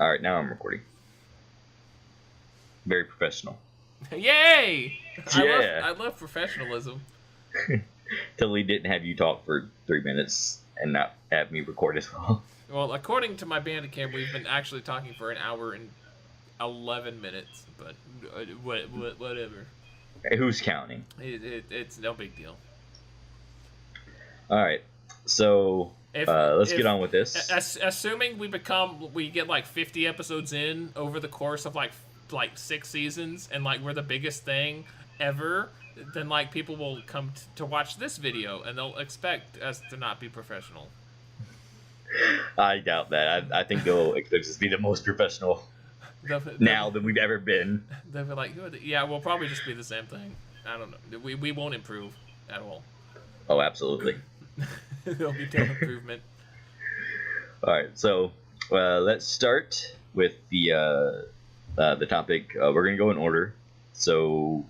All right, now I'm recording. Very professional. Yay! Yeah. I love professionalism. Totally didn't have you talk for 3 minutes and not have me record as well. Well, according to my Bandicam, we've been actually talking for an hour and 11 minutes, but whatever. Who's counting? It's no big deal. All right. So let's get on with this. Assuming we get like 50 episodes in over the course of like 6 seasons, and like we're the biggest thing ever, then like people will come to watch this video and they'll expect us to not be professional. I doubt that. I think they'll expect us to be the most professional now than we've ever been. They'll be like, yeah, we'll probably just be the same thing. I don't know. We won't improve at all. Oh, absolutely. There'll be no improvement. All right, so let's start with the topic. We're gonna go in order. So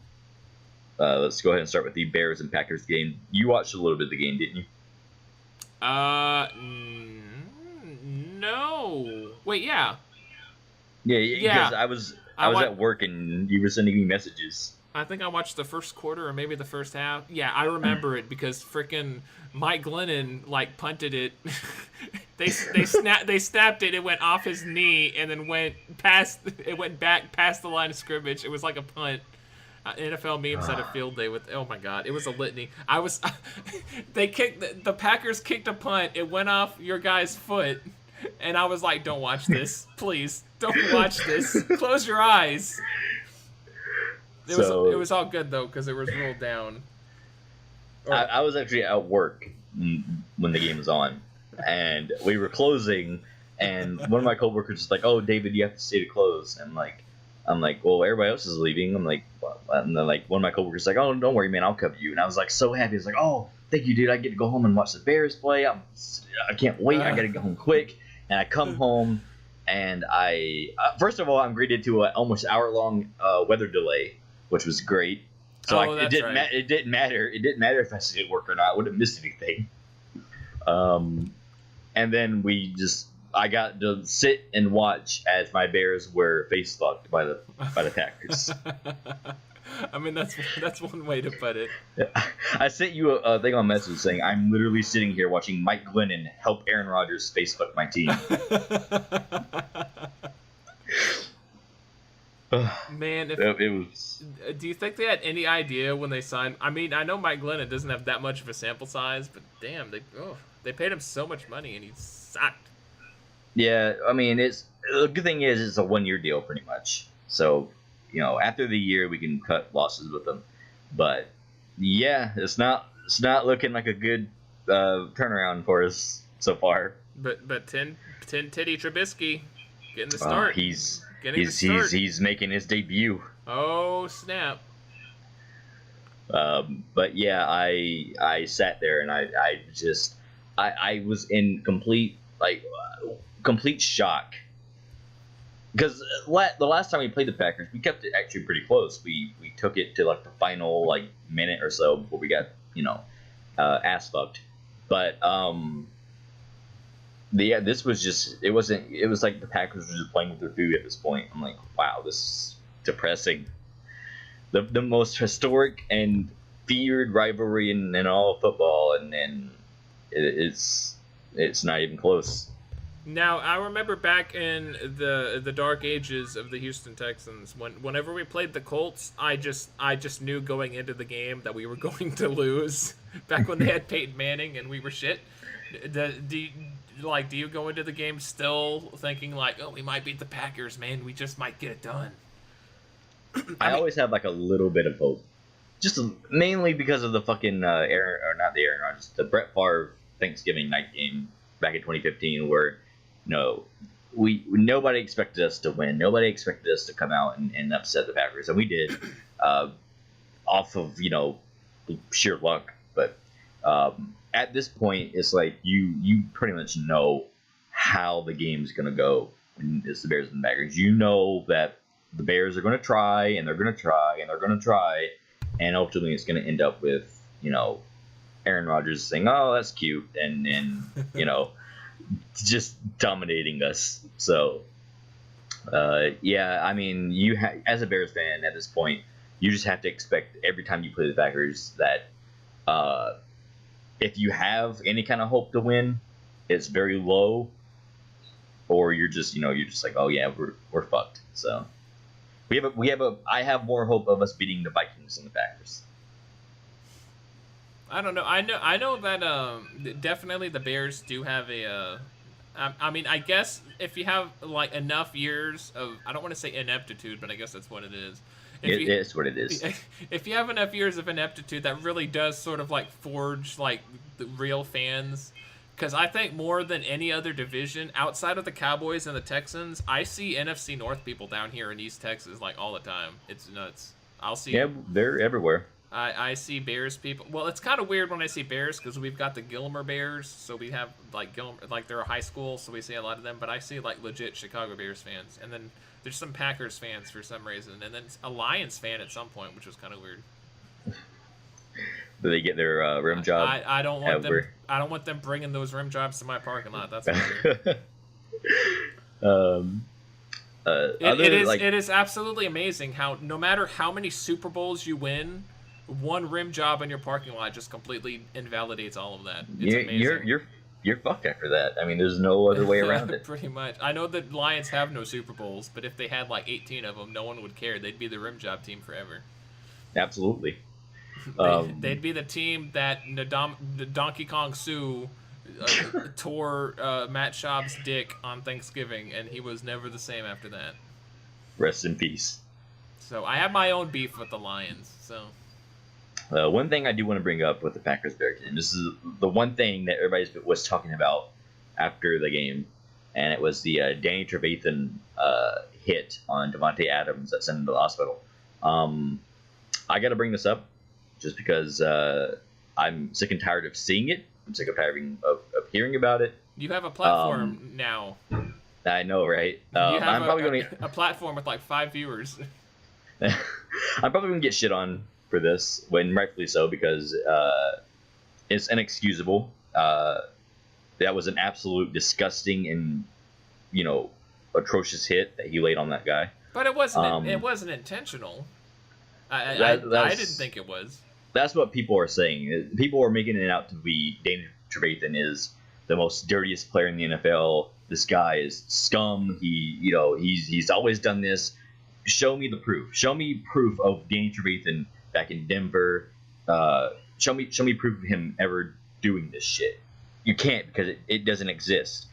let's go ahead and start with the Bears and Packers game. You watched a little bit of the game, didn't you? No. Wait, yeah. Yeah. Because I was at work and you were sending me messages. I think I watched the first quarter or maybe the first half. Yeah, I remember it because freaking Mike Glennon like punted it. they snapped it. It went off his knee and then went back past the line of scrimmage. It was like a punt. NFL memes had a field day with. Oh my god, it was a litany. The Packers kicked a punt. It went off your guy's foot, and I was like, "Don't watch this, please. Don't watch this. Close your eyes." It was all good though because it was rolled down. I was actually at work when the game was on, and we were closing, and one of my coworkers was like, "Oh, David, you have to stay to close." And I'm like, well, everybody else is leaving. I'm like, well, and then like one of my coworkers was like, "Oh, don't worry, man, I'll cover you." And I was like so happy. I was like, "Oh, thank you, dude. I get to go home and watch the Bears play. I can't wait. I got to go home quick." And I come home, and I first of all, I'm greeted to an almost hour-long weather delay, which was great. So it didn't matter. It didn't matter if I stayed at work or not. I wouldn't have missed anything. And then I got to sit and watch as my Bears were face fucked by the Packers. I mean, that's one way to put it. I sent you a thing on message saying I'm literally sitting here watching Mike Glennon help Aaron Rodgers face fuck my team. Man, it was. Do you think they had any idea when they signed? I mean, I know Mike Glennon doesn't have that much of a sample size, but damn, they paid him so much money and he sucked. Yeah, I mean, the good thing is it's a 1-year deal pretty much. So, after the year we can cut losses with them. But yeah, it's not looking like a good turnaround for us so far. But Titty Trubisky getting the start. He's making his debut. Oh snap! But yeah, I sat there and I was in complete shock because the last time we played the Packers, we kept it actually pretty close. We took it to like the final minute or so before we got ass fucked. But this was just it was like the Packers were just playing with their food at this point. I'm like, wow, this is depressing. The most historic and feared rivalry in all of football, and then it's not even close. Now, I remember back in the dark ages of the Houston Texans, whenever we played the Colts, I just knew going into the game that we were going to lose. Back when they had Peyton Manning and we were shit. Do you go into the game still thinking like, oh, we might beat the Packers, man, we just might get it done? I always have a little bit of hope, just mainly because of the fucking Aaron Rodgers, the Brett Favre Thanksgiving night game back in 2015, where nobody expected us to win. Nobody expected us to come out and upset the Packers, and we did, off of sheer luck. But at this point, it's like you pretty much know how the game's gonna go when it's the Bears and the Packers. You know that the Bears are gonna try and they're gonna try and they're gonna try, and ultimately it's gonna end up with Aaron Rodgers saying, "Oh, that's cute," and just dominating us. So Yeah, I mean, as a Bears fan at this point, you just have to expect every time you play the Packers that uh, if you have any kind of hope to win, it's very low, or you're just like, oh yeah, we're fucked. So I have more hope of us beating the Vikings than the Packers. I don't know. I know that definitely the Bears do have I mean, I guess if you have like enough years of, I don't want to say ineptitude, but I guess that's what it is. It is what it is. If you have enough years of ineptitude, that really does sort of like forge like the real fans. Because I think more than any other division outside of the Cowboys and the Texans, I see NFC North people down here in East Texas like all the time. It's nuts. I'll see. Yeah, they're everywhere. I see Bears people. Well, it's kind of weird when I see Bears because we've got the Gilmer Bears, so we have like like they're a high school, so we see a lot of them. But I see like legit Chicago Bears fans, and then there's some Packers fans for some reason, and then a Lions fan at some point, which was kind of weird. Do they get their rim job? I don't want them. I don't want them bringing those rim jobs to my parking lot. That's weird. It is absolutely amazing how no matter how many Super Bowls you win, one rim job in your parking lot just completely invalidates all of that. It's amazing. You're fucked after that. I mean, there's no other way around it. Pretty much. I know that Lions have no Super Bowls, but if they had like 18 of them, no one would care. They'd be the rim job team forever. Absolutely. They'd be the team that the Donkey Kong Sue tore Matt Schaub's dick on Thanksgiving, and he was never the same after that. Rest in peace. So I have my own beef with the Lions. So one thing I do want to bring up with the Packers Bears game, this is the one thing that everybody was talking about after the game, and it was the Danny Trevathan hit on Davante Adams that sent him to the hospital. I got to bring this up just because I'm sick and tired of seeing it. I'm sick of hearing about it. You have a platform now. I know, right? I'm probably going to a platform with like 5 viewers. I'm probably going to get shit on for this, when rightfully so, because it's inexcusable. That was an absolute disgusting and atrocious hit that he laid on that guy. But it wasn't. It wasn't intentional. I didn't think it was. That's what people are saying. People are making it out to be Danny Trevathan is the most dirtiest player in the NFL. This guy is scum. He's always done this. Show me the proof. Show me proof of Danny Trevathan back in Denver. Show me proof of him ever doing this shit. You can't, because it doesn't exist.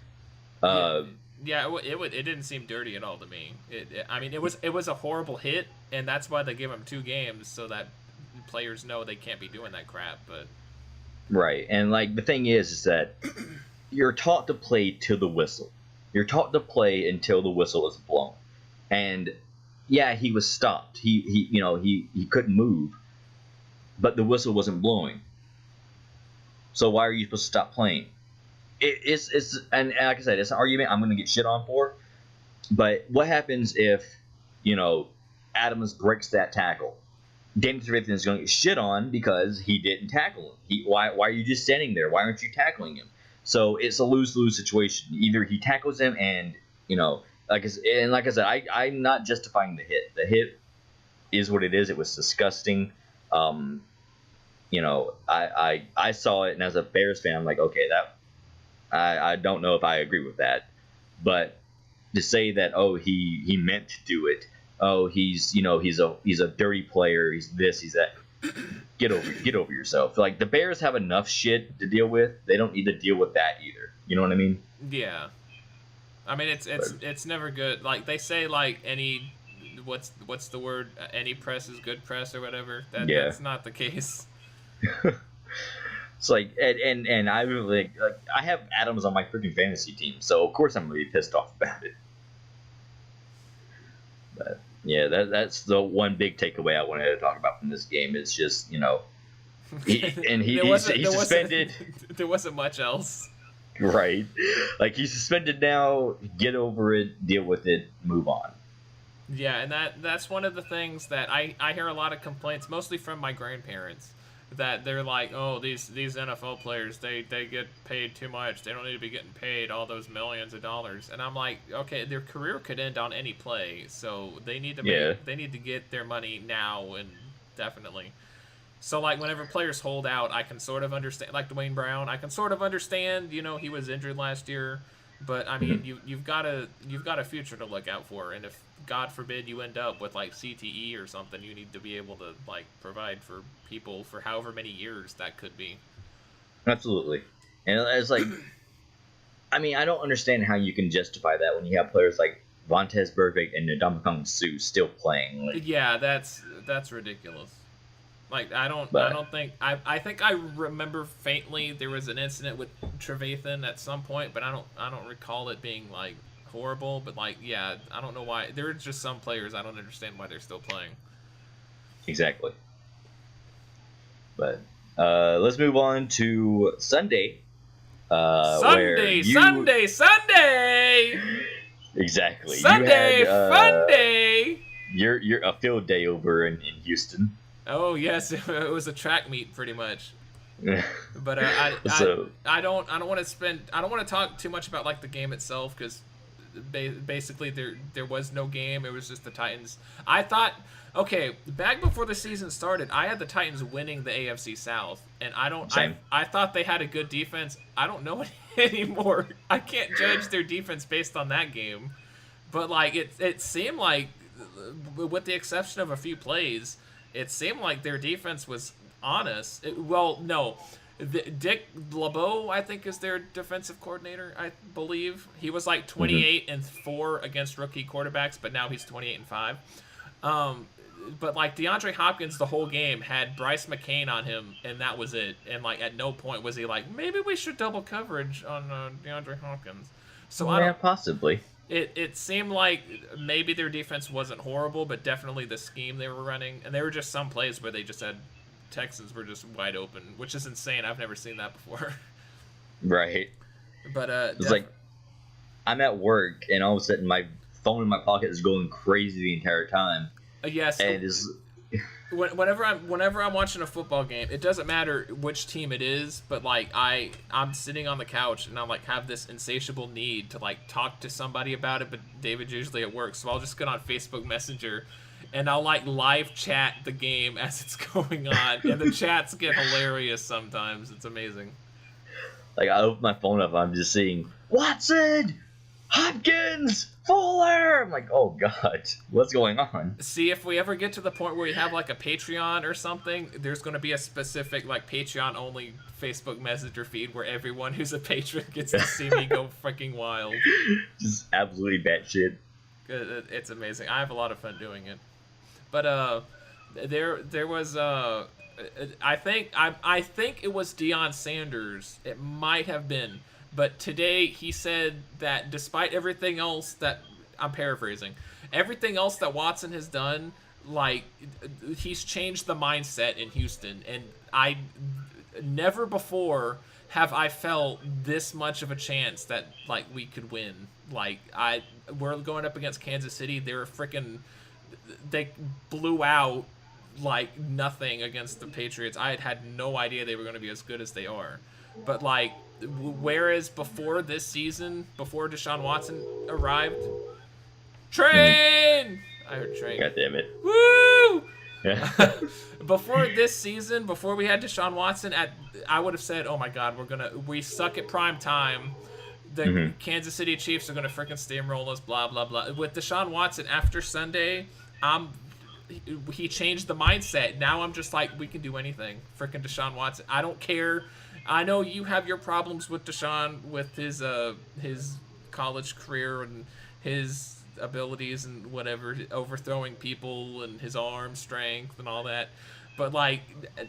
It didn't seem dirty at all to me. It was a horrible hit, and that's why they give him 2 games so that players know they can't be doing that crap. But right, and like the thing is that you're taught to play to the whistle. You're taught to play until the whistle is blown, and yeah, he was stopped. He couldn't move, but the whistle wasn't blowing. So why are you supposed to stop playing? It's and like I said, it's an argument I'm going to get shit on for. But what happens if Adams breaks that tackle? Danny Trevathan is going to get shit on because he didn't tackle him. Why are you just standing there? Why aren't you tackling him? So it's a lose-lose situation. Either he tackles him, and like I said, I'm not justifying the hit. The hit is what it is. It was disgusting. I saw it, and as a Bears fan, I'm like, okay, I don't know if I agree with that. But to say that, he meant to do it. He's a dirty player. He's this. He's that. Get over yourself. Like, the Bears have enough shit to deal with. They don't need to deal with that either. You know what I mean? Yeah. I mean, it's never good. Like they say, like any what's the word? Any press is good press or whatever. That's not the case. It's like and I really like I have Adams on my freaking fantasy team, so of course I'm gonna be pissed off about it. But yeah, that's the one big takeaway I wanted to talk about from this game. Is just he's suspended. There wasn't much else. Right, like he's suspended now. Get over it, deal with it, move on. Yeah, and that's one of the things that I hear a lot of complaints, mostly from my grandparents, that they're like, oh, these NFL players, they get paid too much. They don't need to be getting paid all those millions of dollars. And I'm like, okay, their career could end on any play, so they need to they need to get their money now and definitely. So like whenever players hold out, I can sort of understand. Like Dwayne Brown, I can sort of understand. You know, he was injured last year, but I mean, you've got a future to look out for. And if God forbid you end up with like CTE or something, you need to be able to like provide for people for however many years that could be. Absolutely, and it's like, I mean, I don't understand how you can justify that when you have players like Vontaze Burfict and Ndamukong Suh still playing. Like, yeah, that's ridiculous. Like I think I remember faintly there was an incident with Trevathan at some point, but I don't recall it being like horrible. But like yeah, I don't know why. There are just some players I don't understand why they're still playing. Exactly. But let's move on to Sunday. Sunday. Exactly. Sunday, you had, fun day. You're a field day over in Houston. Oh yes, it was a track meet pretty much. But I don't want to talk too much about like the game itself because basically there was no game. It was just the Titans. I thought back before the season started, I had the Titans winning the AFC South, and I thought they had a good defense. I don't know it anymore. I can't judge their defense based on that game, but like it seemed like, with the exception of a few plays, it seemed like their defense was honest. Dick LeBeau, I think, is their defensive coordinator, I believe. He was like 28-4 against rookie quarterbacks, but now he's 28-5. But like DeAndre Hopkins, the whole game had Bryce McCain on him, and that was it. And like at no point was he like, maybe we should double coverage on DeAndre Hopkins. So possibly. It seemed like maybe their defense wasn't horrible, but definitely the scheme they were running, and there were just some plays where they just had Texans were just wide open, which is insane. I've never seen that before. Right. But it's like I'm at work, and all of a sudden my phone in my pocket is going crazy the entire time. Yes. And it's whenever I'm watching a football game, it doesn't matter which team it is, but like I'm sitting on the couch and I like have this insatiable need to like talk to somebody about it, but David's usually at work, so I'll just get on Facebook Messenger and I'll like live chat the game as it's going on, and the chats get hilarious sometimes. It's amazing. Like I open my phone up, I'm just seeing Watson, Hopkins, Fuller. I'm like, oh god, what's going on? See, if we ever get to the point where we have like a Patreon or something, there's going to be a specific like Patreon only Facebook Messenger feed where everyone who's a patron gets to see me go freaking wild. Just absolutely batshit. It's amazing. I have a lot of fun doing it. But there was I think it was Deion Sanders. It might have been. But today he said that despite everything else that, I'm paraphrasing, everything else that Watson has done, like, he's changed the mindset in Houston. And I never before have I felt this much of a chance that, like, we could win. Like, we're going up against Kansas City. They blew out like nothing against the Patriots. I had no idea they were going to be as good as they are. But like, whereas before this season, before Deshaun Watson arrived, train! I heard train. God damn it. Woo! Yeah. Before this season, before we had Deshaun Watson, I would have said, oh my god, we suck at prime time. The Kansas City Chiefs are going to freaking steamroll us, blah, blah, blah. With Deshaun Watson after Sunday, he changed the mindset. Now I'm just like, we can do anything. Freaking Deshaun Watson. I don't care. I know you have your problems with Deshaun, with his college career and his abilities and whatever, overthrowing people and his arm strength and all that. But like,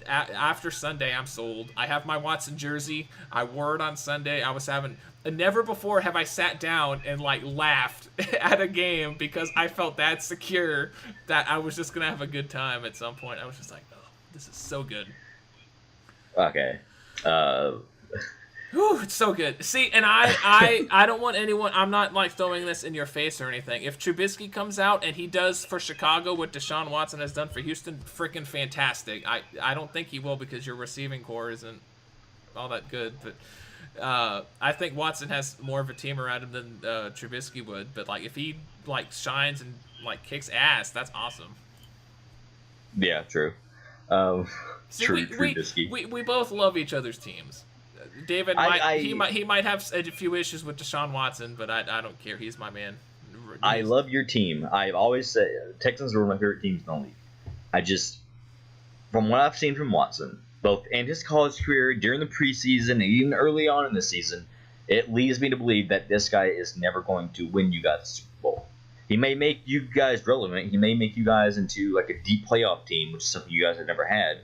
after Sunday, I'm sold. I have my Watson jersey. I wore it on Sunday. Never before have I sat down and like laughed at a game because I felt that secure that I was just gonna have a good time at some point. I was just like, oh, this is so good. Okay. Whew, it's so good. See, and I don't want anyone. I'm not like throwing this in your face or anything. If Trubisky comes out and he does for Chicago what Deshaun Watson has done for Houston, freaking fantastic. I don't think he will because your receiving core isn't all that good. But I think Watson has more of a team around him than Trubisky would. But like if he like shines and like kicks ass, that's awesome. Yeah, true. See, we both love each other's teams. David he might have a few issues with Deshaun Watson, but I don't care. He's my man. I love your team. I've always said Texans are one of my favorite teams in the league. I just, from what I've seen from Watson, both in his college career, during the preseason, and even early on in the season, it leads me to believe that this guy is never going to win you guys a Super Bowl. He may make you guys relevant. He may make you guys into like a deep playoff team, which is something you guys have never had.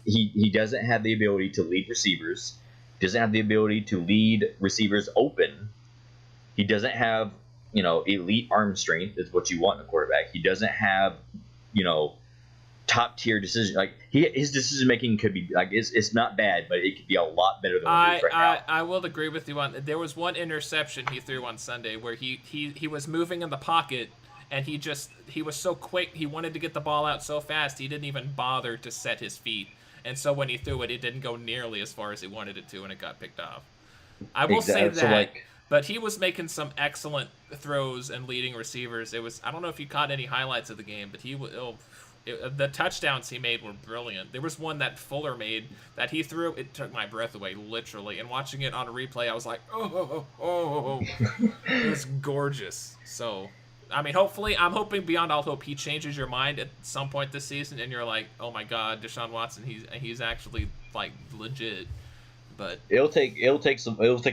He doesn't have the ability to lead receivers. Doesn't have the ability to lead receivers open. He doesn't have, elite arm strength is what you want in a quarterback. He doesn't have, top tier decision. Like his decision making could be like it's not bad, but it could be a lot better than what it is right now. I will agree with you on. There was one interception he threw on Sunday where he was moving in the pocket. And he was so quick. He wanted to get the ball out so fast. He didn't even bother to set his feet. And so when he threw it, it didn't go nearly as far as he wanted it to, and it got picked off. I will say that, but he was making some excellent throws and leading receivers. I don't know if you caught any highlights of the game, but the touchdowns he made were brilliant. There was one that Fuller made that he threw. It took my breath away, literally. And watching it on a replay, I was like, oh. It was gorgeous. So... I mean, I'm hoping beyond all hope he changes your mind at some point this season, and you're like, oh my God, Deshaun Watson, he's actually like legit. But it'll take a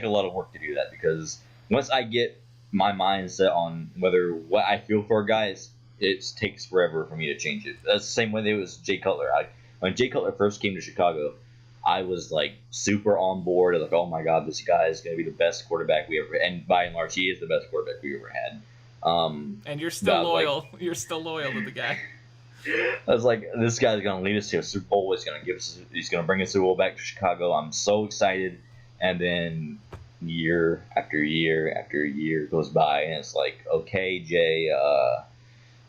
lot of work to do that, because once I get my mindset on what I feel for guys, it takes forever for me to change it. That's the same way it was Jay Cutler. When Jay Cutler first came to Chicago, I was like super on board. Like, oh my God, this guy is going to be the best quarterback we ever, and by and large, he is the best quarterback we ever had. And you're still loyal. Like, you're still loyal to the guy. I was like, this guy's gonna lead us to a Super Bowl. He's gonna bring a Super Bowl back to Chicago. I'm so excited. And then year after year after year goes by, and it's like, okay, Jay,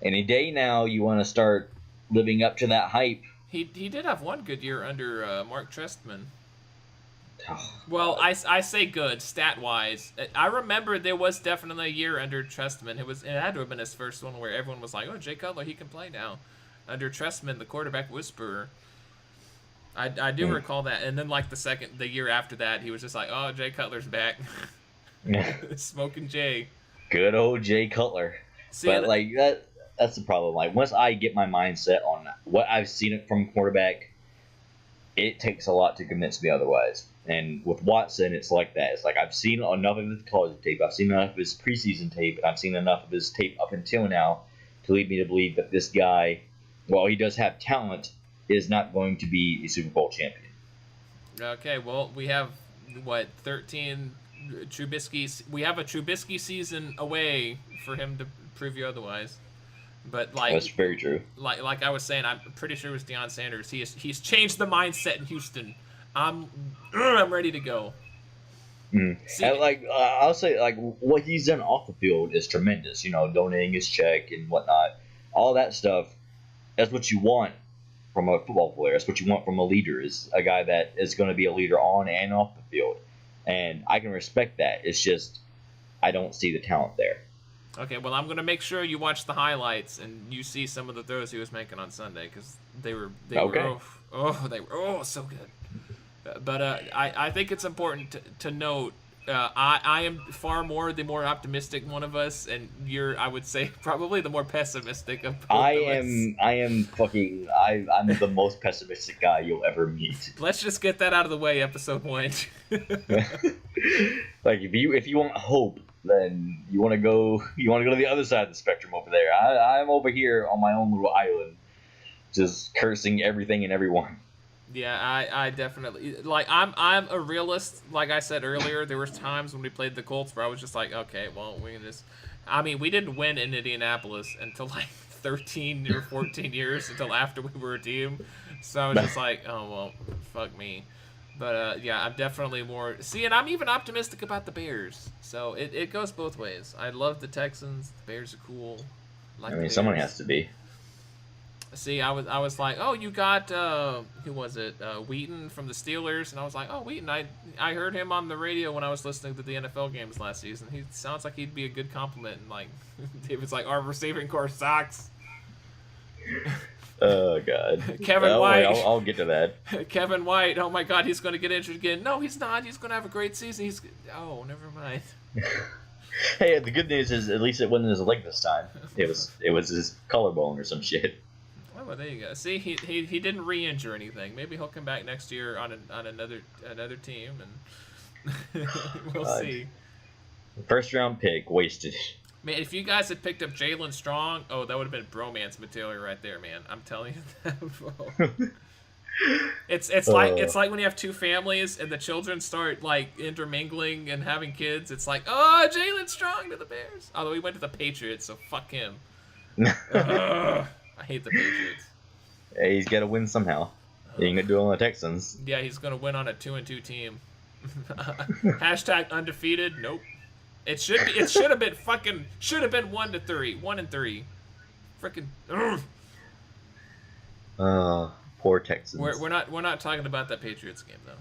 any day now you want to start living up to that hype. He did have one good year under Mark Trestman. Well, I say good stat wise. I remember there was definitely a year under Trestman. It had to have been his first one where everyone was like, "Oh, Jay Cutler, he can play now." Under Trestman, the quarterback whisperer. I do recall that. And then like the year after that, he was just like, "Oh, Jay Cutler's back." Smoking Jay. Good old Jay Cutler. But like that's the problem. Like once I get my mindset on what I've seen from quarterback, it takes a lot to convince me otherwise. And with Watson, it's like that. It's like I've seen enough of his college tape, I've seen enough of his preseason tape, and I've seen enough of his tape up until now to lead me to believe that this guy, while he does have talent, is not going to be a Super Bowl champion. Okay, well, we have, 13 Trubisky. We have a Trubisky season away for him to prove you otherwise. But like that's very true. Like I was saying, I'm pretty sure it was Deion Sanders. He's changed the mindset in Houston. I'm ready to go. And I'll say like what he's done off the field is tremendous. Donating his check and whatnot, all that stuff. That's what you want from a football player. That's what you want from a leader. Is a guy that is going to be a leader on and off the field. And I can respect that. It's just I don't see the talent there. Okay, well, I'm going to make sure you watch the highlights and you see some of the throws he was making on Sunday, because they were so good. But I think it's important to note I am far more the more optimistic one of us, and you're, I would say, probably the more pessimistic of both I'm the most pessimistic guy you'll ever meet. Let's just get that out of the way, episode 1. Like if you want hope, then you want to go to the other side of the spectrum over there. I'm over here on my own little island, just cursing everything and everyone. Yeah, I definitely like. I'm a realist. Like I said earlier, there was times when we played the Colts where I was just like, okay, well, we can just. I mean, we didn't win in Indianapolis until like 13 or 14 years until after we were a team. So I was just like, oh well, fuck me. But yeah, I'm definitely more. See, and I'm even optimistic about the Bears. So it goes both ways. I love the Texans. The Bears are cool. I mean, someone has to be. See, I was like, oh, you got who was it? Wheaton from the Steelers, and I was like, oh, Wheaton. I heard him on the radio when I was listening to the NFL games last season. He sounds like he'd be a good compliment. And like, David's like, our receiving core sucks. Oh God. Kevin White. I'll get to that. Kevin White. Oh my God, he's going to get injured again. No, he's not. He's going to have a great season. Oh, never mind. Hey, the good news is at least it wasn't his leg this time. It was his collarbone or some shit. Oh, well, there you go. See, he didn't re-injure anything. Maybe he'll come back next year on another team, and we'll see. First round pick wasted. Man, if you guys had picked up Jalen Strong, oh, that would have been bromance material right there, man. I'm telling you that. It's like when you have two families and the children start like intermingling and having kids. It's like, oh, Jalen Strong to the Bears. Although he went to the Patriots, so fuck him. I hate the Patriots. Hey, he's got to win somehow. He ain't gonna do it on the Texans. Yeah, he's gonna win on a 2-2 team. Hashtag undefeated. Nope. It should have been 1-3, 1-3. Freaking. Poor Texans. We're not talking about that Patriots game though.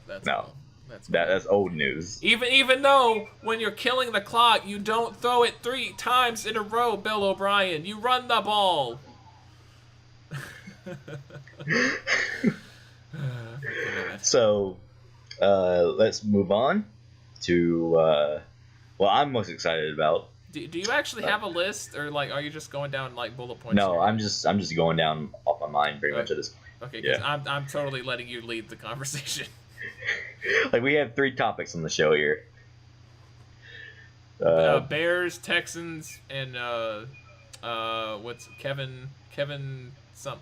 That's no. Cool. That's old news. Even though when you're killing the clock, you don't throw it 3 times in a row, Bill O'Brien. You run the ball. So, let's move on to what I'm most excited about. Do you actually have a list, or like are you just going down like bullet points? No, I'm just going down off my mind pretty much at this point. Okay, because I'm totally letting you lead the conversation. Like we have 3 topics on the show here. Bears, Texans, and what's Kevin some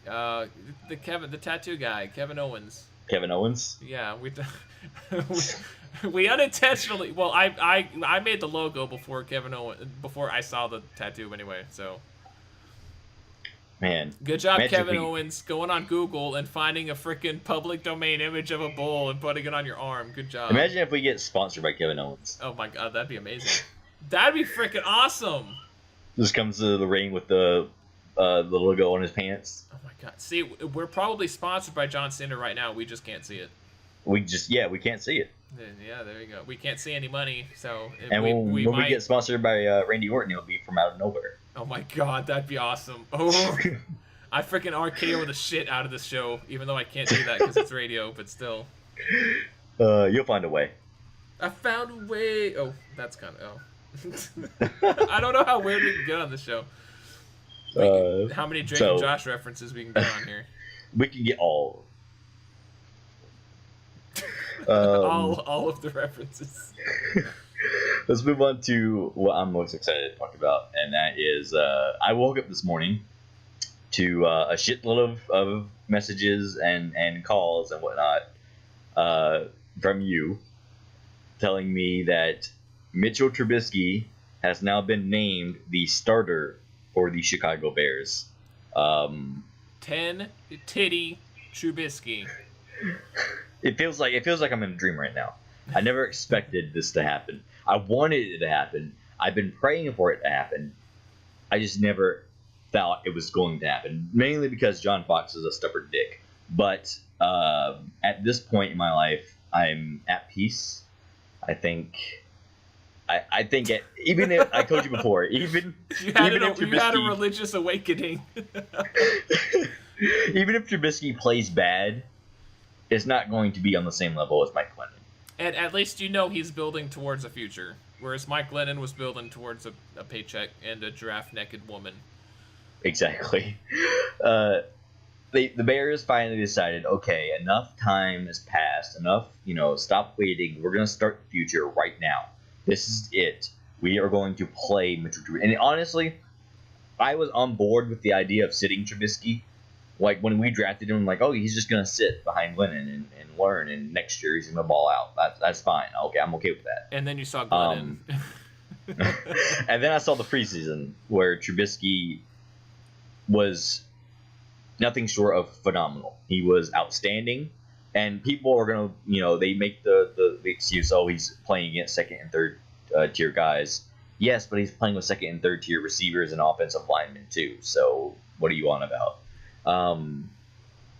the tattoo guy, Kevin Owens. Kevin Owens? Yeah, we unintentionally. Well, I made the logo before Kevin Owens, before I saw the tattoo anyway. So, man, good job, Kevin Owens, going on Google and finding a freaking public domain image of a bull and putting it on your arm. Good job. Imagine if we get sponsored by Kevin Owens. Oh my God, that'd be amazing. That'd be freaking awesome. Just comes to the ring with the logo on his pants. Oh my God! See, we're probably sponsored by John Cena right now. We just can't see it. We can't see it. Yeah, there you go. We can't see any money, so and when we get sponsored by Randy Orton, it'll be from out of nowhere. Oh my God, that'd be awesome. Oh, I freaking RKO the shit out of this show, even though I can't do that because it's radio, but still. You'll find a way. I found a way. Oh, that's kind of. Oh. I don't know how weird we can get on the show. How many Drake and Josh references we can get on here? We can get all. All of the references. Let's move on to what I'm most excited to talk about, and that is I woke up this morning to a shitload of messages and calls and whatnot from you telling me that Mitchell Trubisky has now been named the starter for the Chicago Bears. 10 titty Trubisky. It feels like I'm in a dream right now. I never expected this to happen. I wanted it to happen. I've been praying for it to happen. I just never thought it was going to happen. Mainly because John Fox is a stubborn dick. But at this point in my life, I'm at peace. I think even if I told you before, even if Trubisky, you had a religious awakening. Even if Trubisky plays bad, it's not going to be on the same level as Mike Glennon. And at least you know he's building towards a future, whereas Mike Glennon was building towards a paycheck and a giraffe-naked woman. Exactly. The Bears finally decided, okay, enough time has passed. Enough, stop waiting. We're going to start the future right now. This is it. We are going to play Mitchell Trubisky. And honestly, I was on board with the idea of sitting Trubisky. Like, when we drafted him, like, oh, he's just going to sit behind Glennon and learn, and next year he's going to ball out. That's fine. Okay, I'm okay with that. And then you saw Glennon. And then I saw the preseason where Trubisky was nothing short of phenomenal. He was outstanding, And people are gonna, they make the excuse, oh, he's playing against second and third tier guys. Yes, but he's playing with second and third tier receivers and offensive linemen too. So what are you on about?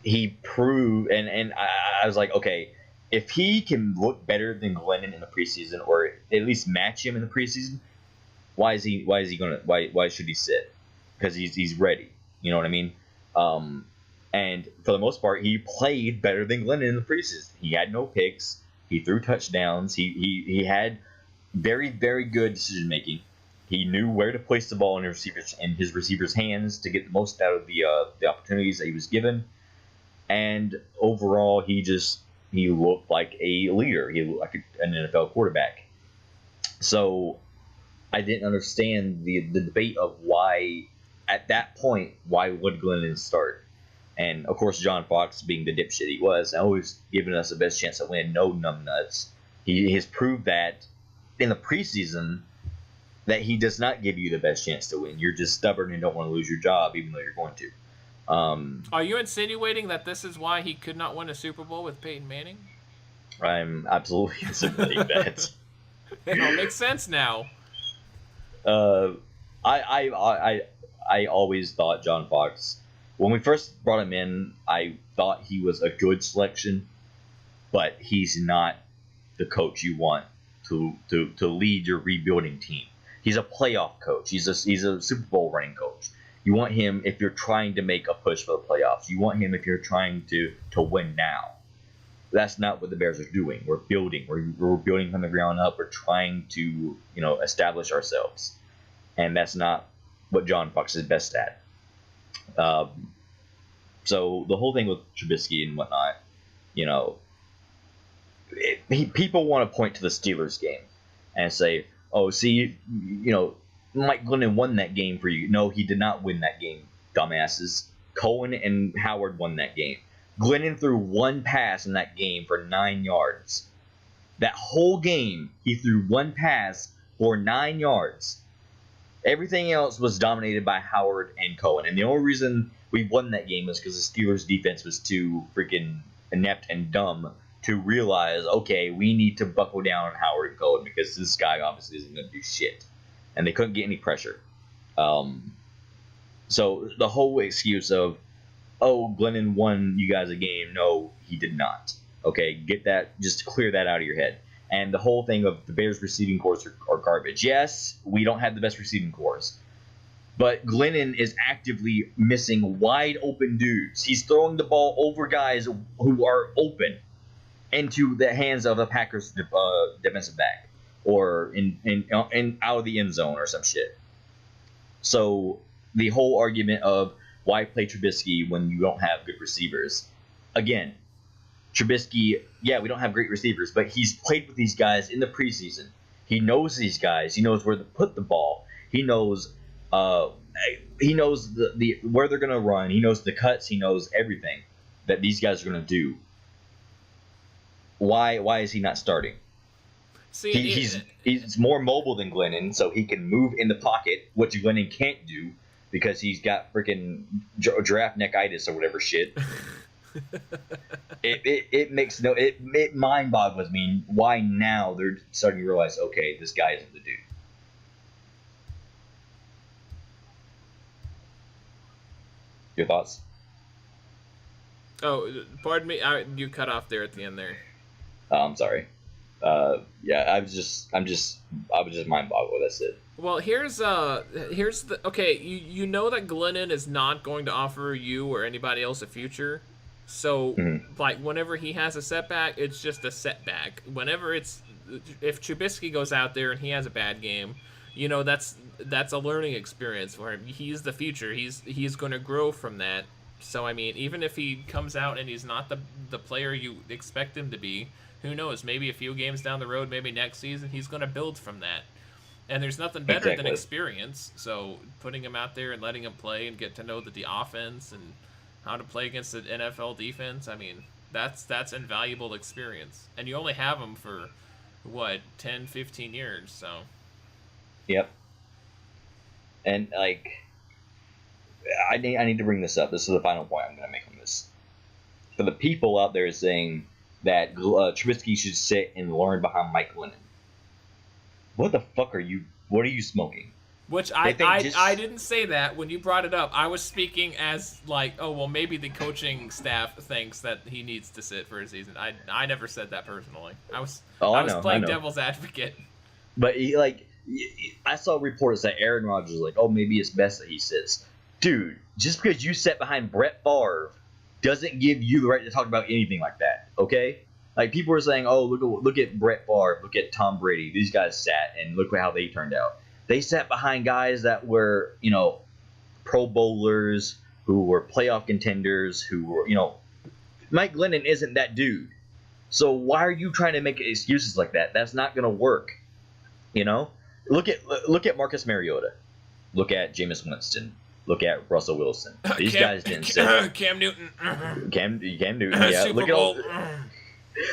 He proved, and I was like, okay, if he can look better than Glennon in the preseason, or at least match him in the preseason, why should he sit? Because he's ready. You know what I mean? And for the most part, he played better than Glennon in the preseason. He had no picks. He threw touchdowns. He had very, very good decision making. He knew where to place the ball in his receivers' hands to get the most out of the opportunities that he was given. And overall, he looked like a leader. He looked like an NFL quarterback. So I didn't understand the debate of why, at that point, why would Glennon start? And of course, John Fox, being the dipshit he was, always giving us the best chance to win. No numbnuts. He has proved that in the preseason that he does not give you the best chance to win. You're just stubborn and don't want to lose your job, even though you're going to. Are you insinuating that this is why he could not win a Super Bowl with Peyton Manning? I'm absolutely insinuating that. It all makes sense now. I always thought John Fox, when we first brought him in, I thought he was a good selection, but he's not the coach you want to lead your rebuilding team. He's a playoff coach. He's a Super Bowl running coach. You want him if you're trying to make a push for the playoffs. You want him if you're trying to win now. That's not what the Bears are doing. We're building. We're building from the ground up. We're trying to establish ourselves, and that's not what John Fox is best at. So the whole thing with Trubisky and whatnot, people want to point to the Steelers game and say, "Oh, see, Mike Glennon won that game for you." No, he did not win that game, dumbasses. Cohen and Howard won that game. Glennon threw one pass in that game for 9 yards. That whole game, he threw one pass for 9 yards. Everything else was dominated by Howard and Cohen. And the only reason we won that game was because the Steelers' defense was too freaking inept and dumb to realize, okay, we need to buckle down on Howard and Cohen because this guy obviously isn't going to do shit. And they couldn't get any pressure. So the whole excuse of, oh, Glennon won you guys a game. No, he did not. Okay, get that, just clear that out of your head. And the whole thing of the Bears receiving corps are garbage. Yes, we don't have the best receiving corps. But Glennon is actively missing wide open dudes. He's throwing the ball over guys who are open into the hands of a Packers defensive back or in out of the end zone or some shit. So the whole argument of why play Trubisky when you don't have good receivers? Again, Trubisky, yeah, we don't have great receivers, but he's played with these guys in the preseason. He knows these guys. He knows where to put the ball. He knows the where they're gonna run. He knows the cuts. He knows everything that these guys are gonna do. Why is he not starting? See, he's more mobile than Glennon, so he can move in the pocket, which Glennon can't do because he's got freaking giraffe neckitis or whatever shit. It mind boggles me why now they're starting to realize, okay, this guy isn't the dude. Your thoughts? Oh, pardon me. You cut off there at the end there. Oh, I'm sorry. Yeah, I was just mind boggled. That's it. Well, here's the okay. You know that Glennon is not going to offer you or anybody else a future. So, like, whenever he has a setback, it's just a setback. If Trubisky goes out there and he has a bad game, that's a learning experience for him. He's the future. He's going to grow from that. So, I mean, even if he comes out and he's not the player you expect him to be, who knows? Maybe a few games down the road, maybe next season, he's going to build from that. And there's nothing better than experience. So, putting him out there and letting him play and get to know the offense and how to play against the NFL defense, I mean, that's invaluable experience. And you only have them for, 10, 15 years, so. Yep. And, like, I need to bring this up. This is the final point I'm going to make on this. for the people out there saying that Trubisky should sit and learn behind Mike Glennon. What the fuck are you? What are you smoking? Which I didn't say that when you brought it up. I was speaking as like, oh well, maybe the coaching staff thinks that he needs to sit for a season. I never said that personally. I was playing devil's advocate. But I saw reports that Aaron Rodgers was like, oh, maybe it's best that he sits. Dude, just because you sat behind Brett Favre doesn't give you the right to talk about anything like that, okay? Like, people are saying, oh, look at Brett Favre, look at Tom Brady. These guys sat, and look how they turned out. They sat behind guys that were, Pro Bowlers, who were playoff contenders, who were, Mike Glennon isn't that dude. So why are you trying to make excuses like that? That's not going to work, Look at Marcus Mariota. Look at Jameis Winston. Look at Russell Wilson. These guys didn't sit. Cam Newton. Cam Newton, yeah. Super Bowl.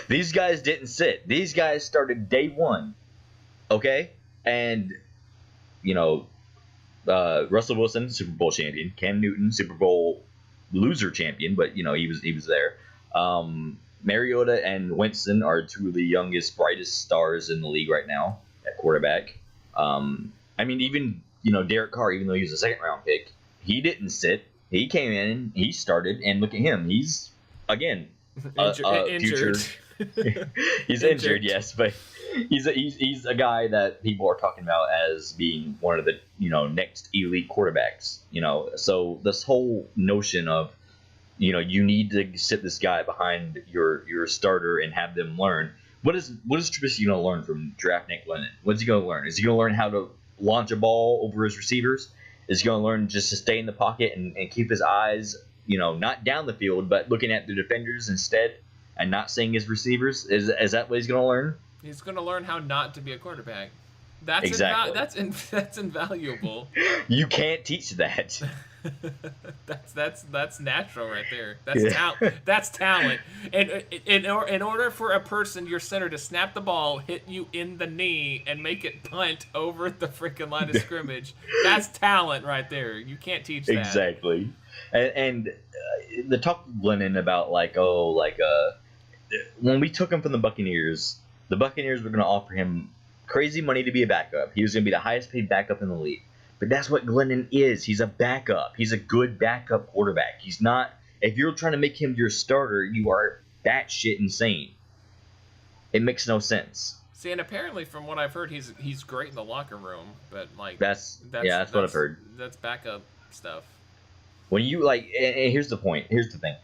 These guys didn't sit. These guys started day one, okay? And, Russell Wilson, Super Bowl champion. Cam Newton, Super Bowl loser champion, but, he was there. Mariota and Winston are two of the youngest, brightest stars in the league right now at quarterback. Even, Derek Carr, even though he was a second-round pick, he didn't sit. He came in, he started, and look at him. He's, again, injured. He's injured, yes, but he's a guy that people are talking about as being one of the next elite quarterbacks. So this whole notion of you need to sit this guy behind your starter and have them learn. What is Trubisky going to learn from draft Nick Glennon? What's he going to learn? Is he going to learn how to launch a ball over his receivers? Is he going to learn just to stay in the pocket and keep his eyes, not down the field, but looking at the defenders instead and not seeing his receivers? Is that what he's going to learn? He's going to learn how not to be a quarterback. That's exactly. That's invaluable. You can't teach that. That's natural right there. That's talent. And in order for a person, your center, to snap the ball, hit you in the knee, and make it punt over the freaking line of scrimmage, that's talent right there. You can't teach that. Exactly. And the talk with Glennon about when we took him from the Buccaneers were going to offer him crazy money to be a backup. He was going to be the highest paid backup in the league. But that's what Glennon is. He's a backup. He's a good backup quarterback. He's not. If you're trying to make him your starter, you are batshit insane. It makes no sense. See, and apparently, from what I've heard, he's great in the locker room. But that's what I've heard. That's backup stuff. When you and here's the point. Here's the thing.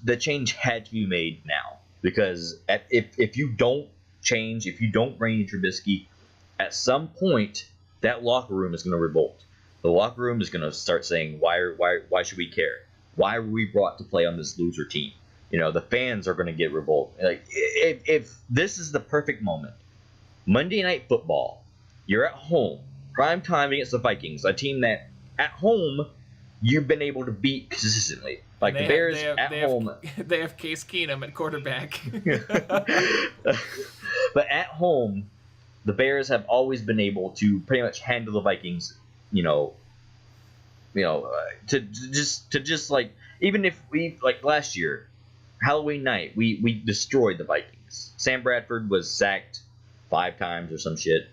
The change had to be made now, because if you don't change, if you don't bring in Trubisky, at some point that locker room is going to revolt. The locker room is going to start saying, why should we care? Why were we brought to play on this loser team? The fans are going to get revolt. If this is the perfect moment, Monday Night Football, you're at home, prime time against the Vikings, a team that at home you've been able to beat consistently. The Bears at home. They have Case Keenum at quarterback. But at home, the Bears have always been able to pretty much handle the Vikings, to just even if we, last year, Halloween night, we destroyed the Vikings. Sam Bradford was sacked 5 times or some shit.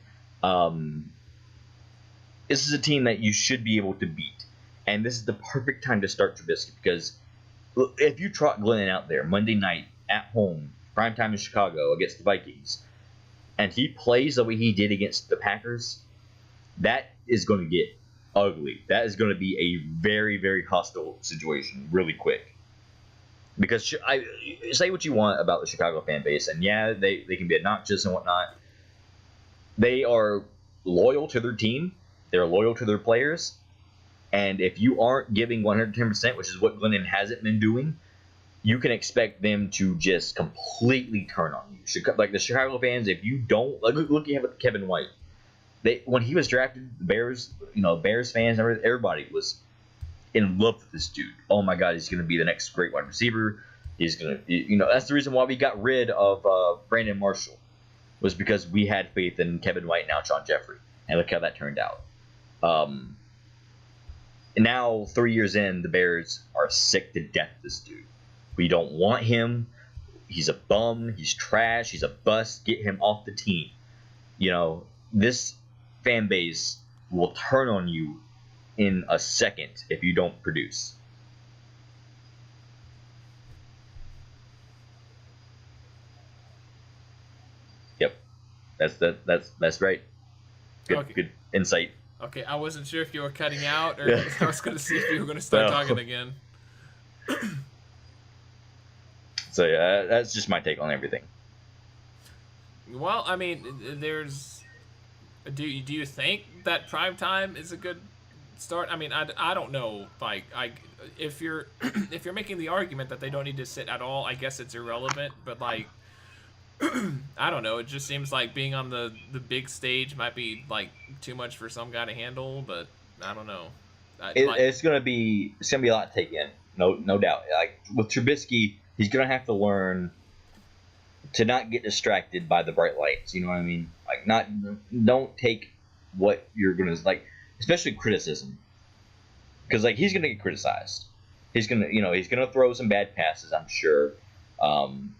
This is a team that you should be able to beat. And this is the perfect time to start Trubisky, because if you trot Glennon out there Monday night at home, primetime in Chicago against the Vikings, and he plays the way he did against the Packers, that is going to get ugly. That is going to be a very, very hostile situation really quick. Because I say what you want about the Chicago fan base, and yeah, they can be obnoxious and whatnot. They are loyal to their team. They're loyal to their players. And if you aren't giving 110%, which is what Glennon hasn't been doing, you can expect them to just completely turn on you. The Chicago fans, if you don't, look at Kevin White. When he was drafted, the Bears, Bears fans, everybody was in love with this dude. Oh my God, he's going to be the next great wide receiver. He's going to, that's the reason why we got rid of Brandon Marshall, was because we had faith in Kevin White and Alshon Jeffrey. And look how that turned out. And now, 3 years in, the Bears are sick to death of this dude. We don't want him. He's a bum. He's trash. He's a bust. Get him off the team. You know, this fan base will turn on you in a second if you don't produce. Yep, that's right. Good insight. Okay, I wasn't sure if you were cutting out or I was going to see if you were going to start talking again. So yeah, that's just my take on everything. Well, I mean, there's. Do you think that primetime is a good start? I mean, I don't know. Like, if you're if you're making the argument that they don't need to sit at all, I guess it's irrelevant. But like, I don't know. It just seems like being on the big stage might be like too much for some guy to handle. But I don't know. It's gonna be a lot to take in. No doubt. Like with Trubisky, he's gonna have to learn to not get distracted by the bright lights. You know what I mean? Like, don't take what you're gonna like, especially criticism, because like he's gonna get criticized. He's gonna throw some bad passes. I'm sure.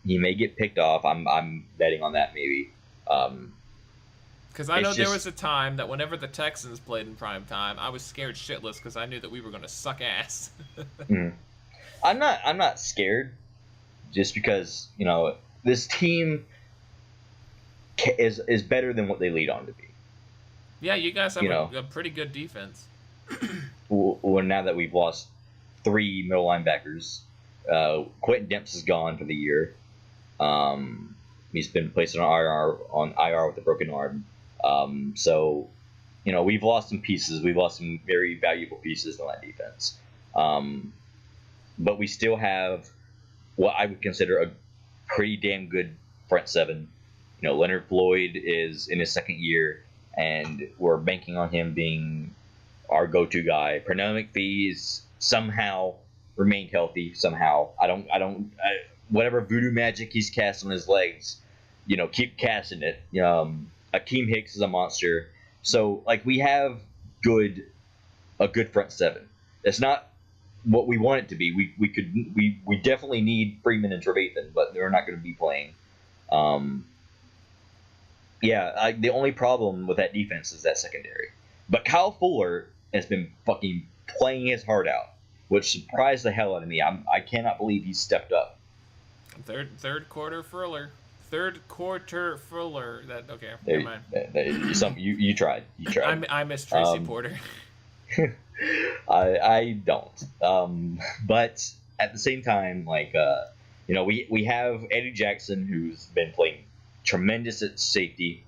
He may get picked off. I'm betting on that maybe. Because I know there was a time that whenever the Texans played in prime time, I was scared shitless because I knew that we were gonna suck ass. I'm not scared, just because this team is better than what they lead on to be. Yeah, you guys have a pretty good defense. Well, now that we've lost 3 middle linebackers, Quentin Dempsey is gone for the year. He's been placed on IR with a broken arm. So, we've lost some pieces. We've lost some very valuable pieces on that defense. But we still have what I would consider a pretty damn good front seven. Leonard Floyd is in his second year, and we're banking on him being our go-to guy. Pernell McPhee's somehow remained healthy. Somehow, whatever voodoo magic he's cast on his legs, keep casting it. Akeem Hicks is a monster. So, like, we have a good front seven. It's not what we want it to be. We definitely need Freeman and Trevathan, but they're not going to be playing. The only problem with that defense is that secondary. But Kyle Fuller has been fucking playing his heart out, which surprised the hell out of me. I cannot believe he stepped up. Third quarter Fuller. That okay? Never mind. You tried. I miss Tracy Porter. I don't. But at the same time, like we have Eddie Jackson, who's been playing tremendous at safety.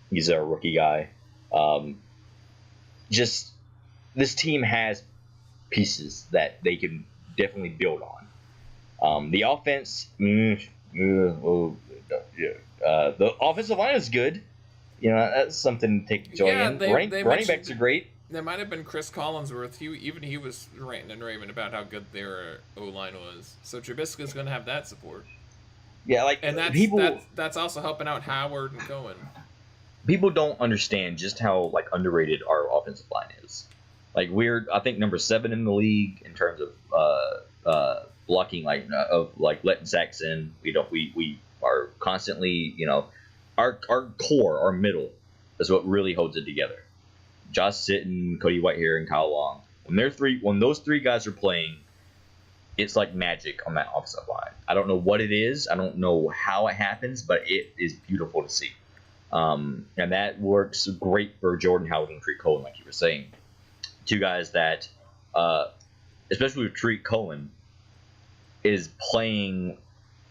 He's a rookie guy. Just this team has pieces that they can definitely build on. The offense, the offensive line is good. That's something to take joy in. Running backs are great. There might have been Chris Collinsworth. He was ranting and raving about how good their O-line was. So Trubisky's going to have that support. Yeah, and that's also helping out Howard and Cohen. People don't understand just how underrated our offensive line is. Like we're, I think, number 7 in the league in terms of blocking, letting sacks in. We are constantly, our core, our middle, is what really holds it together. Josh Sitton, Cody Whitehair, and Kyle Long. When those three guys are playing, it's like magic on that offensive line. I don't know what it is. I don't know how it happens, but it is beautiful to see. And that works great for Jordan Howard and Tariq Cohen, like you were saying. Two guys that, especially with Tariq Cohen, is playing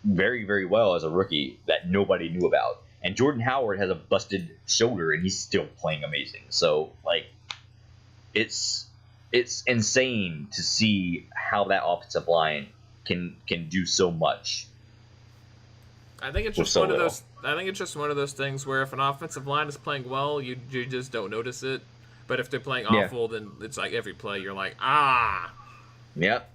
very, very well as a rookie that nobody knew about. And Jordan Howard has a busted shoulder, and he's still playing amazing. So, it's insane to see how that offensive line can do so much. I think it's just one of those. I think it's just one of those things where if an offensive line is playing well, you just don't notice it. But if they're playing awful, then it's like every play you're like, ah. Yep.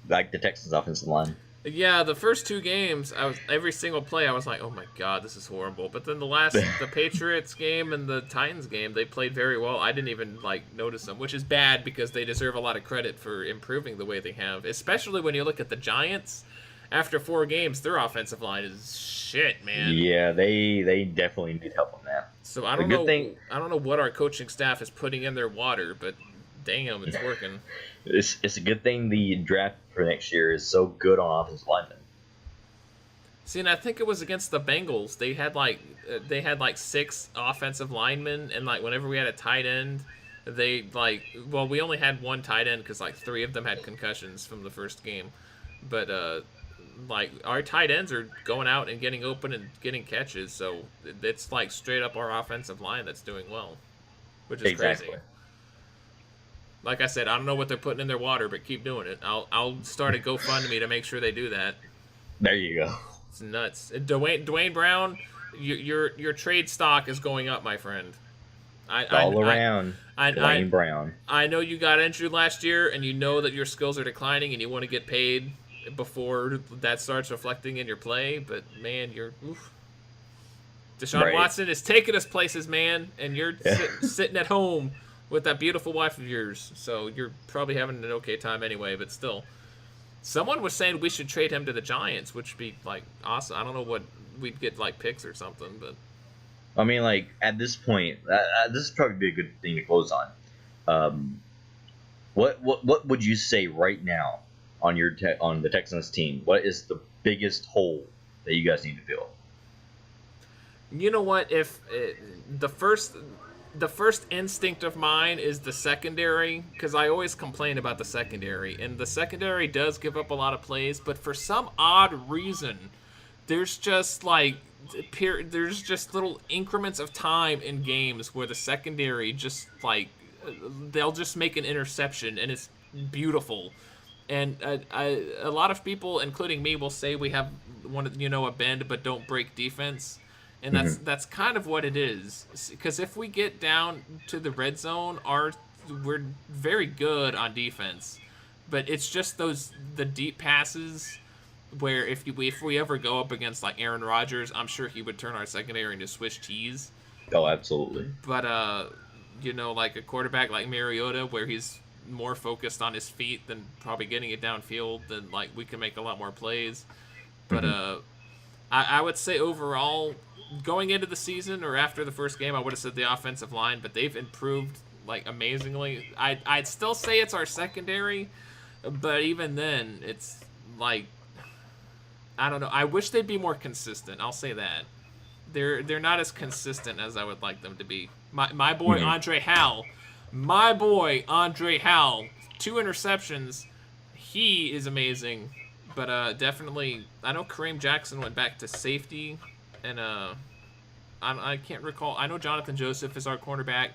Like the Texans offensive line. Yeah, the first two games, every single play, I was like, "Oh my god, this is horrible." But then the Patriots game and the Titans game, they played very well. I didn't even like notice them, which is bad because they deserve a lot of credit for improving the way they have. Especially when you look at the Giants. After 4 games, their offensive line is shit, man. Yeah, they definitely need help on that. So I The don't good know. thing, I don't know what our coaching staff is putting in their water, but damn, it's working. it's a good thing the draft for next year is so good on offensive linemen. See, and I think it was against the Bengals. They had like 6 offensive linemen, and like whenever we had a tight end, they like well we only had one tight end because like 3 of them had concussions from the first game, but like our tight ends are going out and getting open and getting catches, so it's like straight up our offensive line that's doing well, which is Exactly. crazy. Like I said, I don't know what they're putting in their water, but keep doing it. I'll start a GoFundMe to make sure they do that. There you go. It's nuts. Dwayne Brown, your trade stock is going up, my friend. All around, Dwayne I Brown. I know you got injured last year, and you know that your skills are declining, and you want to get paid before that starts reflecting in your play. But man, you're oof. Deshaun Right. Watson is taking us places, man, and you're Yeah. sitting at home with that beautiful wife of yours. So you're probably having an okay time anyway, but still. Someone was saying we should trade him to the Giants, which would be like awesome. I don't know what we'd get like picks or something, but I mean, like at this point, this is probably be a good thing to close on. Um, what would you say right now on on the Texans team? What is the biggest hole that you guys need to fill? you know what? If the first instinct of mine is the secondary, because I always complain about the secondary, and the secondary does give up a lot of plays, but for some odd reason, there's just like there's just little increments of time in games where the secondary just like they'll just make an interception and it's beautiful. And a lot of people, including me, will say we have a bend but don't break defense, and that's kind of what it is. Because if we get down to the red zone, we're very good on defense, but it's just the deep passes where if we ever go up against like Aaron Rodgers, I'm sure he would turn our secondary into Swiss cheese. Oh, absolutely. But like a quarterback like Mariota, where he's more focused on his feet than probably getting it downfield, then like we can make a lot more plays. But I would say overall, going into the season or after the first game, I would have said the offensive line, but they've improved like amazingly. I'd still say it's our secondary, but even then, it's like I don't know. I wish they'd be more consistent. I'll say that. They're not as consistent as I would like them to be. My boy Andre Howell, 2 interceptions. He is amazing, but definitely I know Kareem Jackson went back to safety, and I can't recall. I know Jonathan Joseph is our cornerback.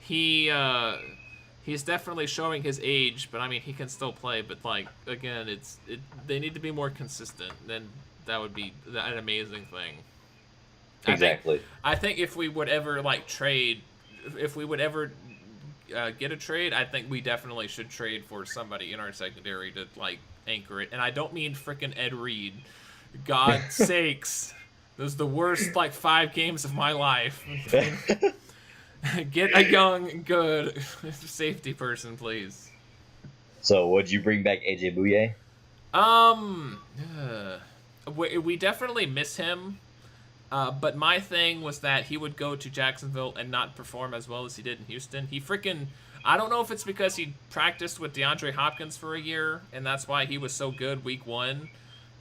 He's definitely showing his age, but I mean he can still play. But like again, they need to be more consistent. Then that would be an amazing thing. Exactly. I think if we would ever like trade, if we would ever get a trade, I think we definitely should trade for somebody in our secondary to like anchor it. And I don't mean freaking Ed Reed. God's sakes, those are the worst like 5 games of my life. Get a young, good safety person, please. So, would you bring back AJ Bouye? We definitely miss him. But my thing was that he would go to Jacksonville and not perform as well as he did in Houston. I don't know if it's because he practiced with DeAndre Hopkins for a year, and that's why he was so good week 1.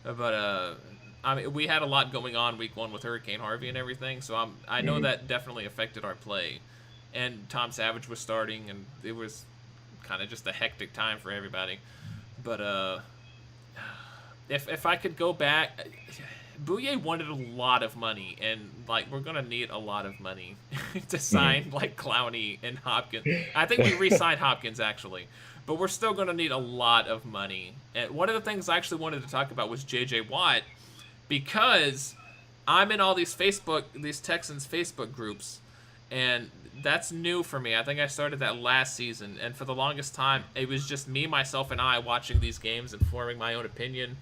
But, I mean, we had a lot going on week 1 with Hurricane Harvey and everything, so I know that definitely affected our play. And Tom Savage was starting, and it was kind of just a hectic time for everybody. But, if I could go back... Bouye wanted a lot of money, and like we're gonna need a lot of money to sign like Clowney and Hopkins. I think we re-signed Hopkins actually, but we're still gonna need a lot of money. And one of the things I actually wanted to talk about was J.J. Watt, because I'm in all these Texans Facebook groups, and that's new for me. I think I started that last season, and for the longest time, it was just me, myself, and I watching these games and forming my own opinion.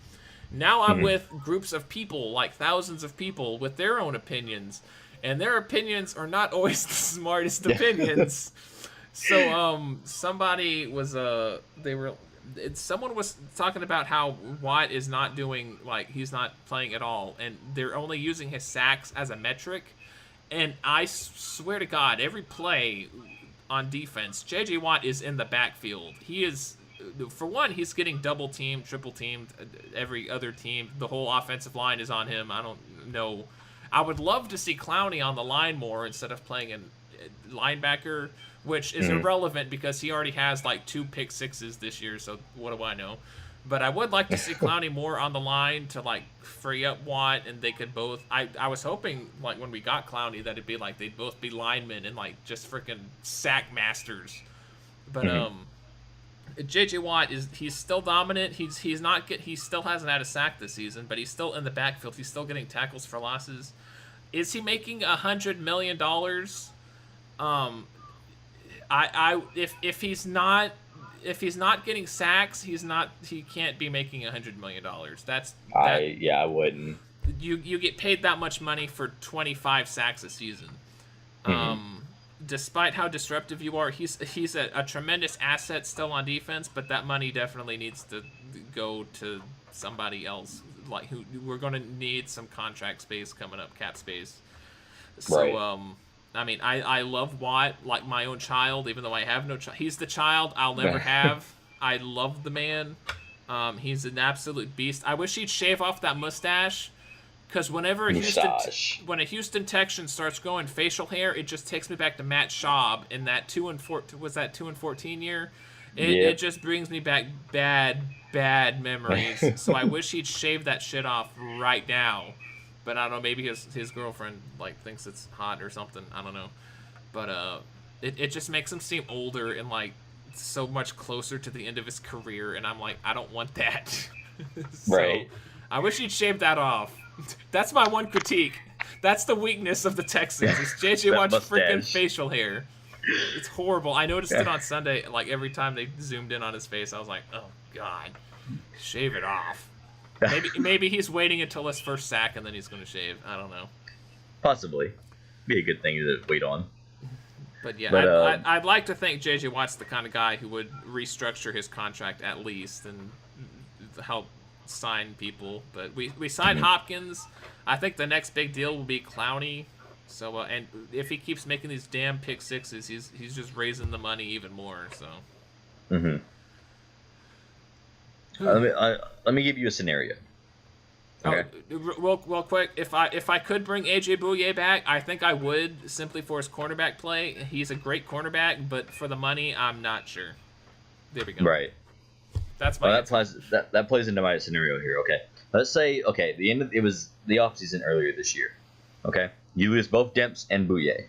Now I'm with groups of people, like thousands of people, with their own opinions, and their opinions are not always the smartest opinions. So somebody was someone was talking about how Watt is not doing, like, he's not playing at all, and they're only using his sacks as a metric. And I swear to God, every play on defense, J.J. Watt is in the backfield. He is, for one, he's getting double teamed, triple teamed, every other team. The whole offensive line is on him. I don't know. I would love to see Clowney on the line more instead of playing a linebacker, which is irrelevant because he already has like 2 pick sixes this year, so what do I know? But I would like to see Clowney more on the line to like free up Watt, and they could both. I was hoping, like, when we got Clowney, that it'd be like they'd both be linemen and like just freaking sack masters. But JJ Watt he's still dominant. He still hasn't had a sack this season, but he's still in the backfield. He's still getting tackles for losses. Is he making $100 million? If he's not getting sacks, he can't be making $100 million. I wouldn't. You get paid that much money for 25 sacks a season. Despite how disruptive you are, he's a tremendous asset still on defense, but that money definitely needs to go to somebody else. Like, who we're going to need some contract space coming up, cap space. So right. I mean, I love Watt like my own child, even though I have no child. He's the child I'll never have. I love the man. He's an absolute beast. I wish he'd shave off that mustache, because whenever when a Houston Texan starts growing facial hair, it just takes me back to Matt Schaub in that 2-14 year. It just brings me back bad memories. So I wish he'd shave that shit off right now. But I don't know, maybe his girlfriend like thinks it's hot or something. I don't know. But it just makes him seem older and like so much closer to the end of his career, and I'm like, I don't want that. Right. I wish he'd shave that off. That's my one critique. That's the weakness of the Texans. Is JJ Watt's freaking facial hair. It's horrible. I noticed it on Sunday. Like, every time they zoomed in on his face, I was like, oh God, shave it off. Maybe he's waiting until his first sack and then he's going to shave. I don't know. Possibly. Be a good thing to wait on. But yeah, I'd like to think J.J. Watt's the kind of guy who would restructure his contract at least and help sign people. But we signed Hopkins. I think the next big deal will be Clowney. So and if he keeps making these damn pick sixes, he's just raising the money even more. So. Let me give you a scenario. Okay. Real quick, if I could bring AJ Bouye back, I think I would, simply for his cornerback play. He's a great cornerback, but for the money, I'm not sure. There we go. Right. That's my that plays into my scenario here. Okay. Let's say it was the offseason earlier this year. Okay. You lose both Demps and Bouye.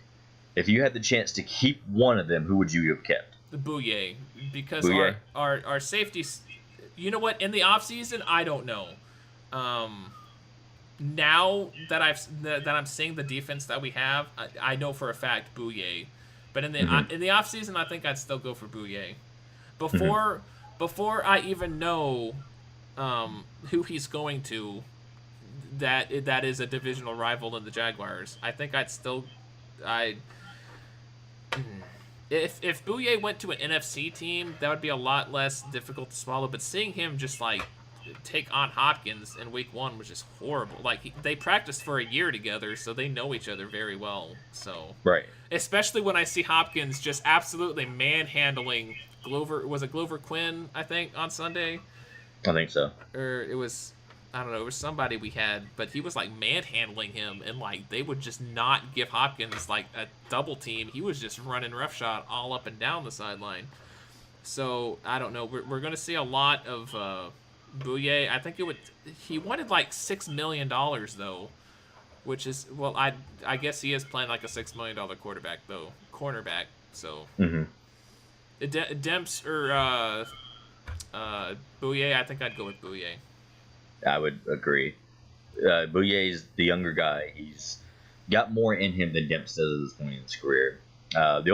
If you had the chance to keep one of them, who would you have kept? The Bouye, because our safeties. You know what? In the offseason, I don't know. Now that I'm seeing the defense that we have, I know for a fact Bouye. But in the offseason, I think I'd still go for Bouye. Before I even know who he's going to, that is a divisional rival in the Jaguars, I think if Bouye went to an NFC team, that would be a lot less difficult to swallow. But seeing him just like take on Hopkins in week 1 was just horrible. Like, they practiced for a year together, so they know each other very well. So right, especially when I see Hopkins just absolutely manhandling Glover. Was it Glover Quinn? I think on Sunday. I think so. Or it was. I don't know, it was somebody we had, but he was like manhandling him, and like they would just not give Hopkins like a double team. He was just running roughshod all up and down the sideline. So I don't know. We're going to see a lot of Bouye. I think he wanted like $6 million though, which is, well, I guess he is playing like a $6 million cornerback. So Demps or Bouye, I think I'd go with Bouye. I would agree. Bouye is the younger guy. He's got more in him than Demps does at this point in his career. The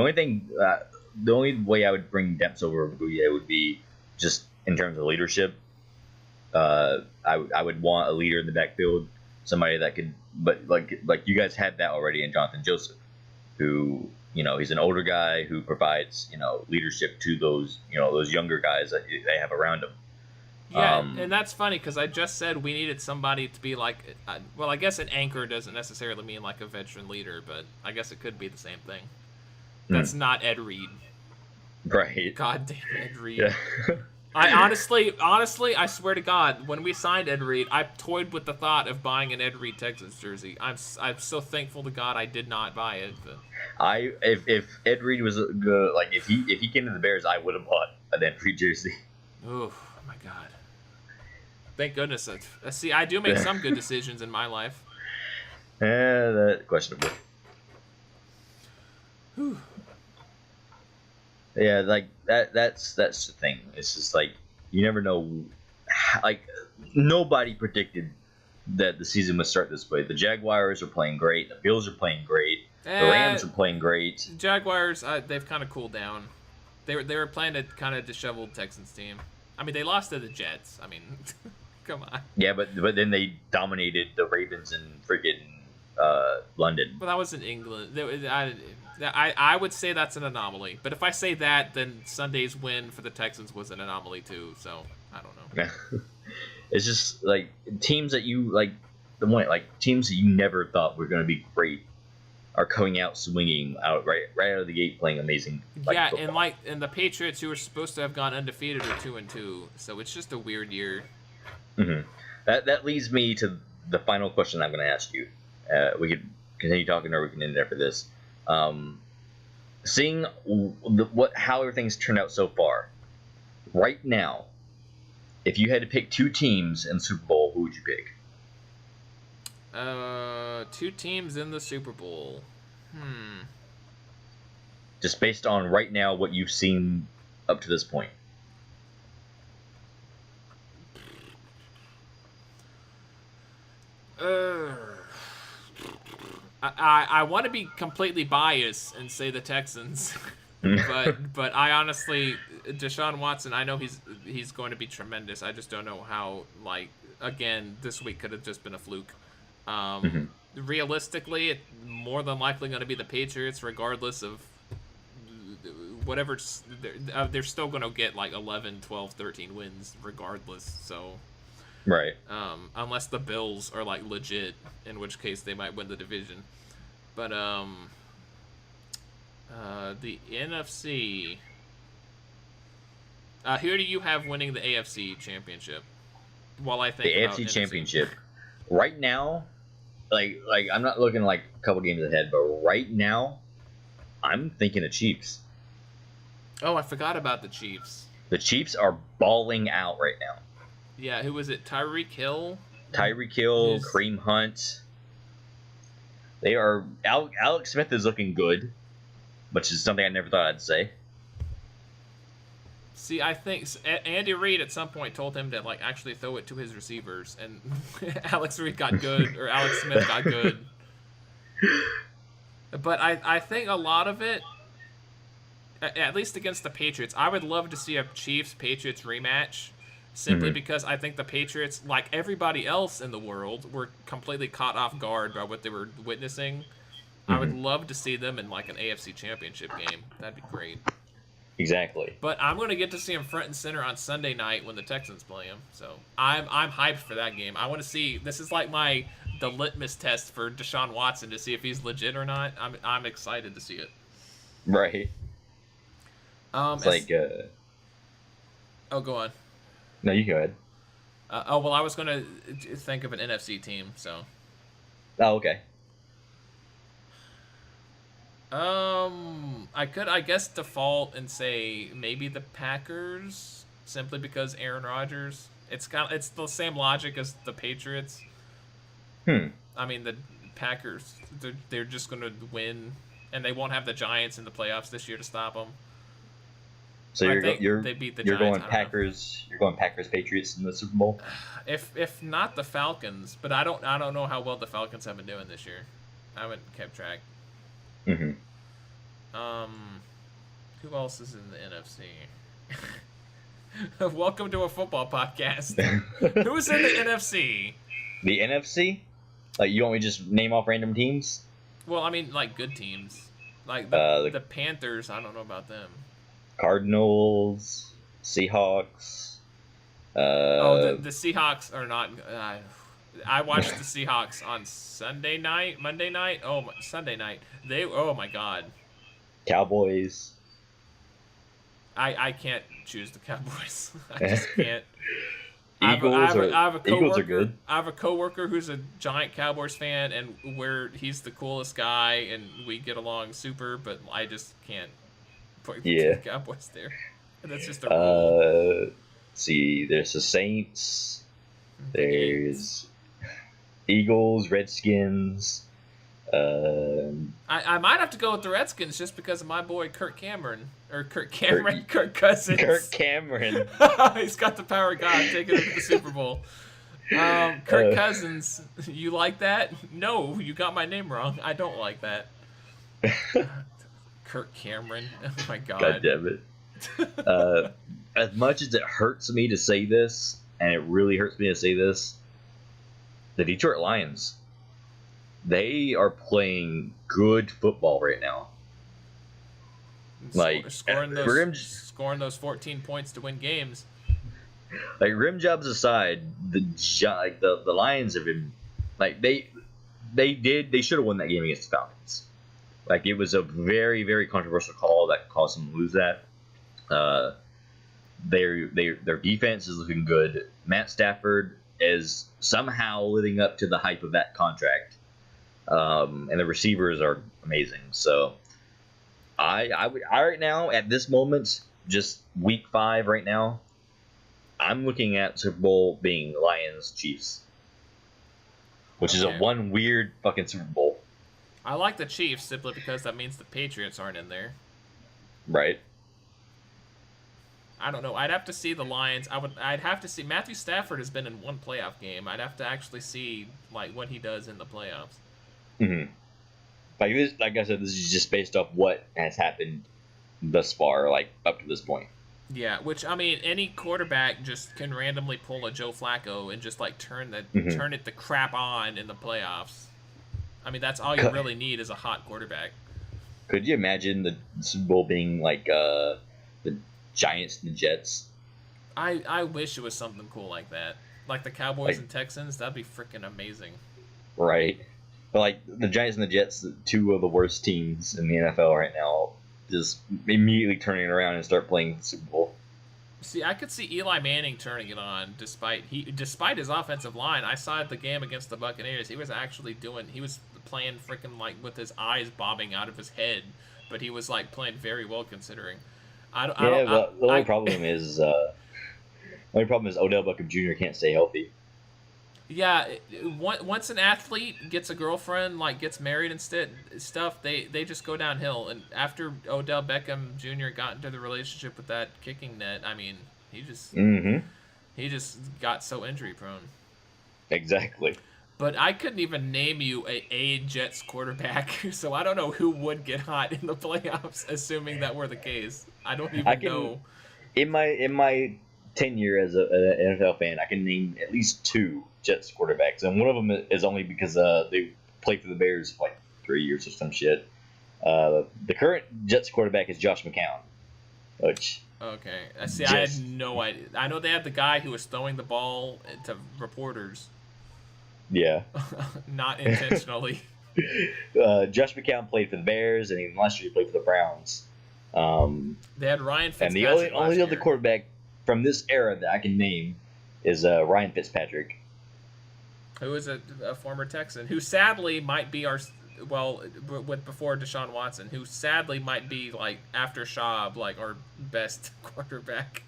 only way I would bring Demps over Bouye would be just in terms of leadership. I would want a leader in the backfield, somebody that could, but like you guys had that already in Jonathan Joseph, who he's an older guy who provides leadership to those younger guys that they have around him. Yeah, and that's funny because I just said we needed somebody to be like, well, I guess an anchor doesn't necessarily mean like a veteran leader, but I guess it could be the same thing. That's not Ed Reed. Right. God damn Ed Reed. Yeah. I honestly, I swear to God, when we signed Ed Reed, I toyed with the thought of buying an Ed Reed Texans jersey. I'm so thankful to God I did not buy it. But... if Ed Reed was good, like if he came to the Bears, I would have bought an Ed Reed jersey. Oh my God. Thank goodness. See, I do make some good decisions in my life. That's questionable. Whew. Yeah, like that's the thing. It's just like you never know. Like nobody predicted that the season would start this way. The Jaguars are playing great. The Bills are playing great. The Rams are playing great. Jaguars, they've kind of cooled down. They were playing a kind of disheveled Texans team. I mean, they lost to the Jets. I mean, come on. Yeah, but then they dominated the Ravens in freaking London. But that was in England. I would say that's an anomaly. But if I say that, then Sunday's win for the Texans was an anomaly too. So I don't know. It's just like teams that you like. Teams that you never thought were going to be great are coming out swinging out right out of the gate, playing amazing. Yeah, football. and the Patriots, who were supposed to have gone undefeated, are 2-2. So it's just a weird year. Mm-hmm. That leads me to the final question I'm going to ask you. We could continue talking, or we can end after this. Seeing how everything's turned out so far, right now, if you had to pick two teams in the Super Bowl, who would you pick? Two teams in the Super Bowl. Just based on right now what you've seen up to this point. I want to be completely biased and say the Texans, but I honestly, Deshaun Watson, I know he's going to be tremendous. I just don't know how. Like again, this week could have just been a fluke. Realistically, it's more than likely going to be the Patriots, regardless of whatever. They're still going to get like 11, 12, 13 wins, regardless. So. Right. Unless the Bills are like legit, in which case they might win the division. But the NFC. Who do you have winning the AFC Championship? While I think the AFC Championship, right now, like I'm not looking like a couple games ahead, but right now, I'm thinking the Chiefs. Oh, I forgot about the Chiefs. The Chiefs are balling out right now. Yeah, who was it? Tyreek Hill? Kareem Hunt. They are. Alex Smith is looking good, which is something I never thought I'd say. See, I think Andy Reid at some point told him to like actually throw it to his receivers, and Alex Smith got good. But I think a lot of it, at least against the Patriots, I would love to see a Chiefs-Patriots rematch. Simply because I think the Patriots, like everybody else in the world, were completely caught off guard by what they were witnessing. I would love to see them in like an AFC Championship game. That'd be great. Exactly. But I'm going to get to see them front and center on Sunday night when the Texans play them. So I'm hyped for that game. I want to see. This is like the litmus test for Deshaun Watson to see if he's legit or not. I'm excited to see it. Right. It's like. Oh, go on. No, you go ahead. Well, I was going to think of an NFC team, so. Oh, okay. I could, I guess, default and say maybe the Packers, simply because Aaron Rodgers. It's the same logic as the Patriots. I mean, the Packers, they're just going to win, and they won't have the Giants in the playoffs this year to stop them. So they beat the Giants. Going Packers. You're going Packers Patriots in the Super Bowl. If not the Falcons, but I don't know how well the Falcons have been doing this year. I haven't kept track. Who else is in the NFC? Welcome to a football podcast. Who's in the NFC? The NFC? Like, you want me to just name off random teams? Well, I mean, like, good teams. Like, the Panthers, I don't know about them. Cardinals, Seahawks. The Seahawks are not... I watched the Seahawks on Monday night. Sunday night. Oh my god. Cowboys. I can't choose the Cowboys. I just can't. Eagles are good. I have a coworker who's a giant Cowboys fan, and he's the coolest guy, and we get along super. But I just can't put the Cowboys there. That's just a rule. See, there's the Saints. There's Eagles, Redskins. I might have to go with the Redskins just because of my boy Kirk Cameron. Kirk Cousins. Kirk Cameron. He's got the power of God taking him to the Super Bowl. Kirk Cousins, you like that? No, you got my name wrong. I don't like that. Kirk Cameron. Oh my God. God damn it. As much as it hurts me to say this, and it really hurts me to say this, the Detroit Lions, they are playing good football right now. Like scoring those 14 points to win games. Like, rim jobs aside, the Lions have been like they should have won that game against the Falcons. Like, it was a very, very controversial call that caused them to lose that. Their defense is looking good. Matt Stafford is somehow living up to the hype of that contract. And the receivers are amazing. So I right now, at this moment, just week 5 right now, I'm looking at Super Bowl being Lions Chiefs, which is a one weird fucking Super Bowl. I like the Chiefs simply because that means the Patriots aren't in there. Right. I don't know. I'd have to see the Lions. I'd have to see. Matthew Stafford has been in one playoff game. I'd have to actually see like what he does in the playoffs. Mm-hmm. Like I said, this is just based off what has happened thus far, like up to this point. Yeah, which, I mean, any quarterback just can randomly pull a Joe Flacco and just like turn it the crap on in the playoffs. I mean, that's all you really need is a hot quarterback. Could you imagine the Super Bowl being like the Giants and the Jets? I wish it was something cool like that. Like the Cowboys and Texans, that'd be freaking amazing. Right. But like the Giants and the Jets, 2 of the worst teams in the NFL right now, just immediately turning around and start playing the Super Bowl. See, I could see Eli Manning turning it on despite his offensive line. I saw at the game against the Buccaneers, he was playing freaking like with his eyes bobbing out of his head, but he was like playing very well considering. The only problem is Odell Beckham Jr. can't stay healthy. Yeah, once an athlete gets a girlfriend, like gets married and stuff, they just go downhill. And after Odell Beckham Jr. got into the relationship with that kicking net, I mean, he just got so injury prone. Exactly. But I couldn't even name you a Jets quarterback, so I don't know who would get hot in the playoffs, assuming that were the case. I don't even know. In my tenure as an NFL fan, I can name at least 2 Jets quarterbacks, and one of them is only because they played for the Bears for like 3 years or some shit. The current Jets quarterback is Josh McCown. Okay. See, I had no idea. I know they had the guy who was throwing the ball to reporters. Yeah. Not intentionally. Josh McCown played for the Bears, and even last year he played for the Browns. They had Ryan Fitzpatrick. And the only other quarterback from this era that I can name is Ryan Fitzpatrick, who is a former Texan, who sadly might be before Deshaun Watson, who sadly might be like after Schaub, like our best quarterback.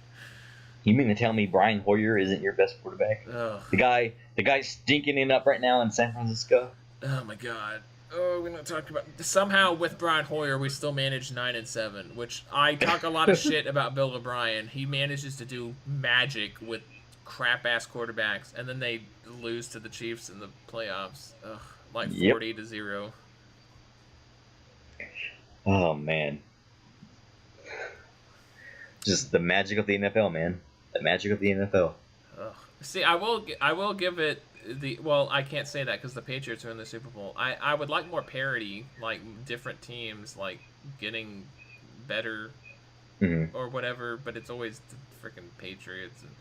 You mean to tell me Brian Hoyer isn't your best quarterback? Ugh. The guy stinking it up right now in San Francisco. Oh my God. Oh, we're not talking about. Somehow with Brian Hoyer, we still managed 9-7, which I talk a lot of shit about Bill O'Brien. He manages to do magic with crap ass quarterbacks, and then they lose to the Chiefs in the playoffs, like 40-0. Oh man, just the magic of the NFL, man. The magic of the NFL. Ugh. See, I will give it the well. I can't say that because the Patriots are in the Super Bowl. I would like more parity, like different teams, like getting better or whatever. But it's always the freaking Patriots. And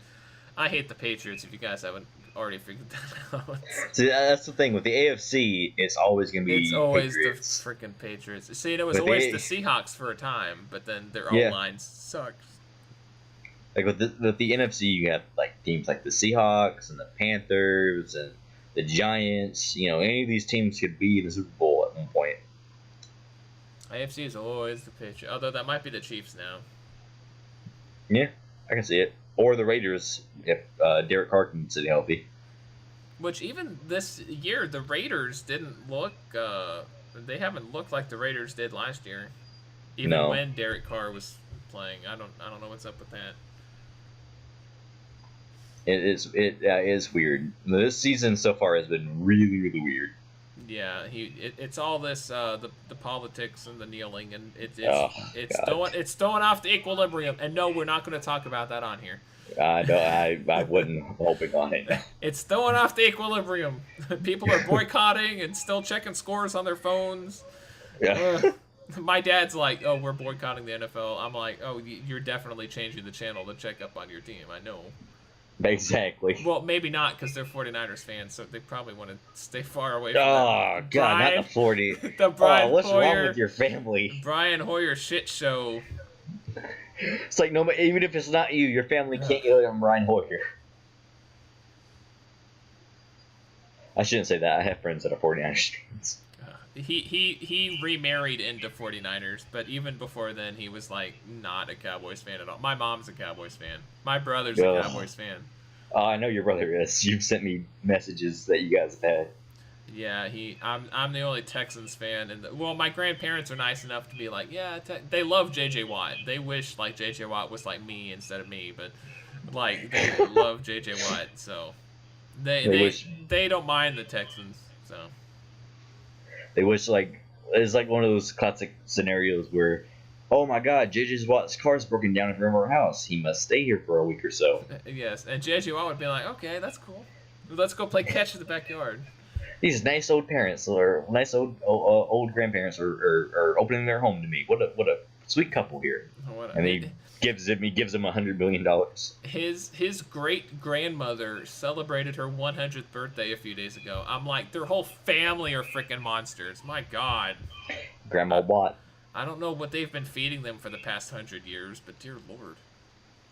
I hate the Patriots. If you guys haven't already figured that out. See, that's the thing with the AFC. It's always gonna be. It's always Patriots. the freaking Patriots. See, it was always the Seahawks for a time, but then their O-line sucks. Like with the NFC, you have like teams like the Seahawks and the Panthers and the Giants. You know, any of these teams could be in the Super Bowl at one point. AFC is always the Patriots, although that might be the Chiefs now. Yeah, I can see it. Or the Raiders if Derek Carr can stay healthy. Which even this year, the Raiders didn't look. They haven't looked like the Raiders did last year, even when Derek Carr was playing. I don't know what's up with that. It is weird. This season so far has been really, really weird. Yeah, it's all this the politics and the kneeling, and it's throwing off the equilibrium. And no, we're not going to talk about that on here. I wasn't hoping on it. It's throwing off the equilibrium. People are boycotting and still checking scores on their phones. Yeah. My dad's like, "Oh, we're boycotting the NFL." I'm like, "Oh, you're definitely changing the channel to check up on your team." I know. Exactly. Well, maybe not because they're 49ers fans, so they probably want to stay far away from God, not the 40. The Brian what's Hoyer, wrong with your family? Brian Hoyer shit show. It's like, no, even if it's not you, your family can't get on Brian Hoyer. I shouldn't say that. I have friends that are 49ers fans. He remarried into 49ers, but even before then, he was like not a Cowboys fan at all. My mom's a Cowboys fan. My brother's a Cowboys fan. Oh, I know your brother is. You've sent me messages that you guys have had. Yeah, I'm the only Texans fan, and my grandparents are nice enough to be like, yeah, they love J.J. Watt. They wish like J.J. Watt was like me instead of me, but like they love J.J. Watt, so they don't mind the Texans, so. They wish it's like one of those classic scenarios where, oh my God, J.J. Watt's car's broken down in front of our house. He must stay here for a week or so. Yes, and J.J. Watt would be like, okay, that's cool. Let's go play catch in the backyard. These nice old parents or nice old grandparents are opening their home to me. What a sweet couple here. And he gives him $100 million. His great grandmother celebrated her 100th birthday a few days ago. I'm like, their whole family are freaking monsters. My God. Grandma Watt. I don't know what they've been feeding them for the past 100 years, but dear Lord.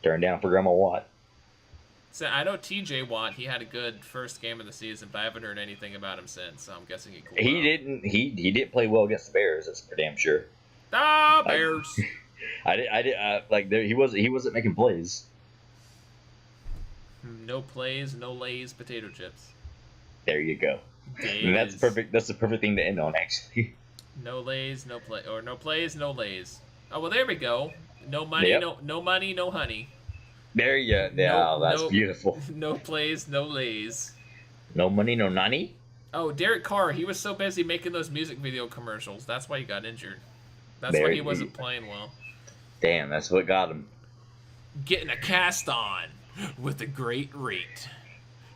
Turn down for Grandma Watt. So I know T.J. Watt. He had a good first game of the season, but I haven't heard anything about him since. So I'm guessing he cooled He didn't. He didn't play well against the Bears. That's for damn sure. Bears. He wasn't making plays. No plays, no lays, potato chips. There you go. And that's perfect. That's the perfect thing to end on, actually. No lays, no play, or no plays, no lays. Oh well, there we go. No money, no money, no honey. There you go. Yeah, that's beautiful. No plays, no lays. No money, no nanny? Oh, Derek Carr, he was so busy making those music video commercials. That's why he got injured. That's why he wasn't playing well. Damn, that's what got him. Getting a cast on with a great rate.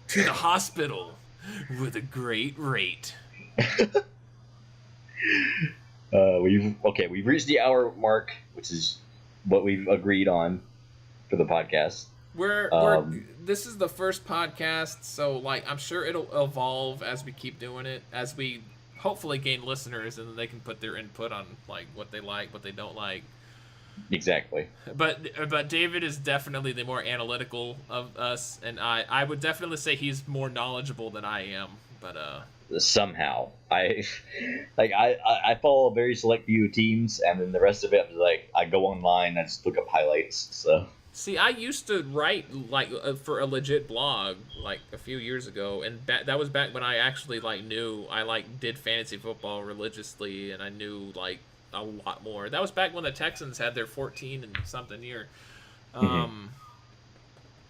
To the hospital with a great rate. We've reached the hour mark, which is what we've agreed on for the podcast. This is the first podcast, so like I'm sure it'll evolve as we keep doing it, as we hopefully gain listeners, and then they can put their input on like what they like, what they don't like. Exactly. But David is definitely the more analytical of us, and I would definitely say he's more knowledgeable than I am. But somehow I follow a very select few teams, and then the rest of it, like, I go online, I just look up highlights. So see, I used to write like for a legit blog like a few years ago, and that was back when I actually like knew I like did fantasy football religiously, and I knew like a lot more. That was back when the Texans had their 14 and something year.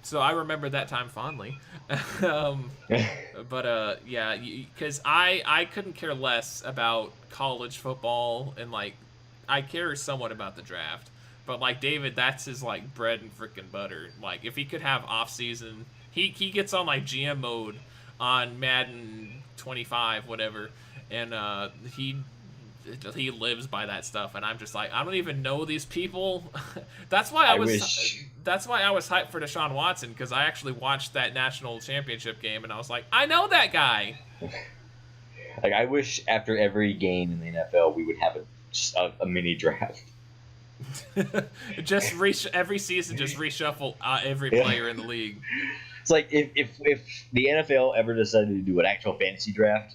So I remember that time fondly. But yeah, because I couldn't care less about college football, and like I care somewhat about the draft, But like David, that's his like bread and freaking butter. Like if he could have off season, he gets on like GM mode on Madden 25, whatever, and he lives by that stuff. And I'm just like, I don't even know these people. That's why I was. That's why I was hyped for Deshaun Watson, because I actually watched that national championship game and I was like, I know that guy. Like I wish after every game in the NFL we would have a mini draft. Just every season, just reshuffle every player in the league. It's like if the NFL ever decided to do an actual fantasy draft,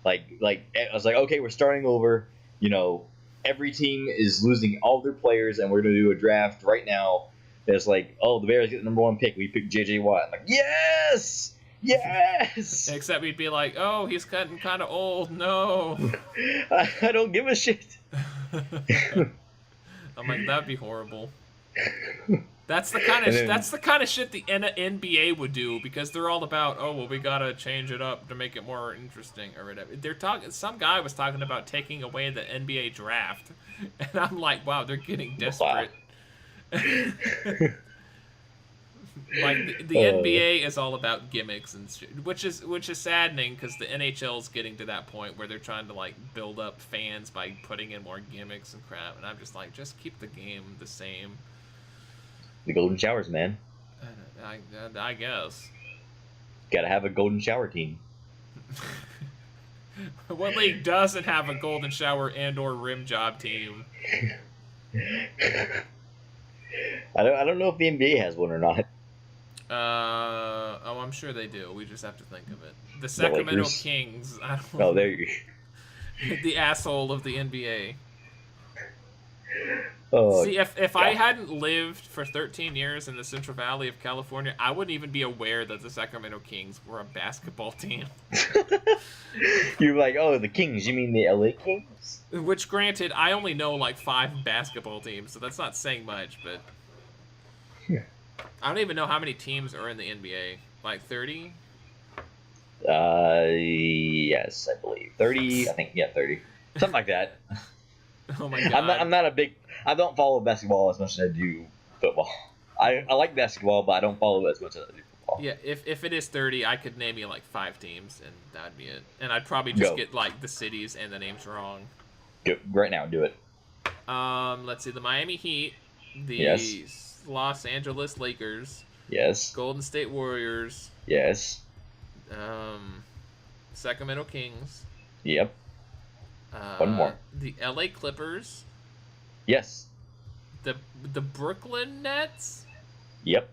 like I was like, okay, we're starting over. You know, every team is losing all their players, and we're going to do a draft right now. That's like, oh, the Bears get the number 1 pick. We pick J.J. Watt. I'm like, yes. Except we'd be like, oh, he's getting kind of old. No. I don't give a shit. I'm like, that'd be horrible. That's the kind of shit the NBA would do, because they're all about, oh well, we gotta change it up to make it more interesting or whatever. They're talking. Some guy was talking about taking away the NBA draft, and I'm like, wow, they're getting desperate. Like the NBA is all about gimmicks and which is saddening, because the NHL is getting to that point where they're trying to like build up fans by putting in more gimmicks and crap, and I'm just like, just keep the game the same. The golden showers, man. I guess. Gotta have a golden shower team. What league doesn't have a golden shower and/or rim job team? I don't know if the NBA has one or not. I'm sure they do. We just have to think of it. The Sacramento Kings. I don't know. Oh, there you go. The asshole of the NBA. Oh, see, if I hadn't lived for 13 years in the Central Valley of California, I wouldn't even be aware that the Sacramento Kings were a basketball team. You're like, oh, the Kings? You mean the LA Kings? Which, granted, I only know like 5 basketball teams, so that's not saying much, but I don't even know how many teams are in the NBA. Like 30? Yes, I believe 30. I think 30, something like that. Oh my god! I'm not a big. I don't follow basketball as much as I do football. I like basketball, but I don't follow it as much as I do football. Yeah, if it is 30, I could name you like 5 teams, and that'd be it. And I'd probably just get like the cities and the names wrong. Go right now, do it. Let's see: the Miami Heat, the Los Angeles Lakers, yes, Golden State Warriors, yes, Sacramento Kings, yep. One more. The LA Clippers. Yes. The Brooklyn Nets. Yep.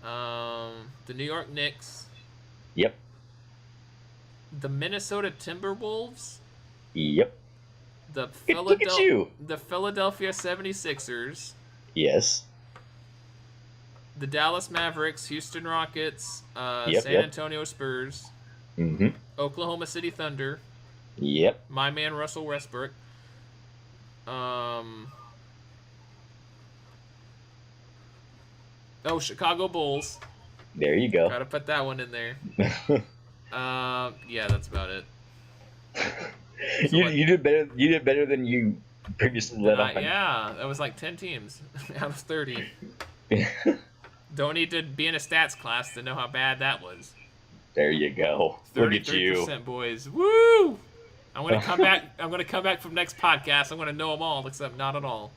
The New York Knicks. Yep. The Minnesota Timberwolves. Yep. The Philadelphia 76ers. Yes. The Dallas Mavericks, Houston Rockets, San Antonio Spurs. Mm-hmm. Oklahoma City Thunder. Yep. My man Russell Westbrook. Chicago Bulls. There you go. Gotta put that one in there. Yeah, that's about it. So you did better. You did better than you previously let on. Yeah, that was like 10 teams out of 30. Don't need to be in a stats class to know how bad that was. There you go. Look at you, 33%, boys. Woo! I'm gonna come back. I'm gonna come back from next podcast. I'm gonna know them all, except not at all.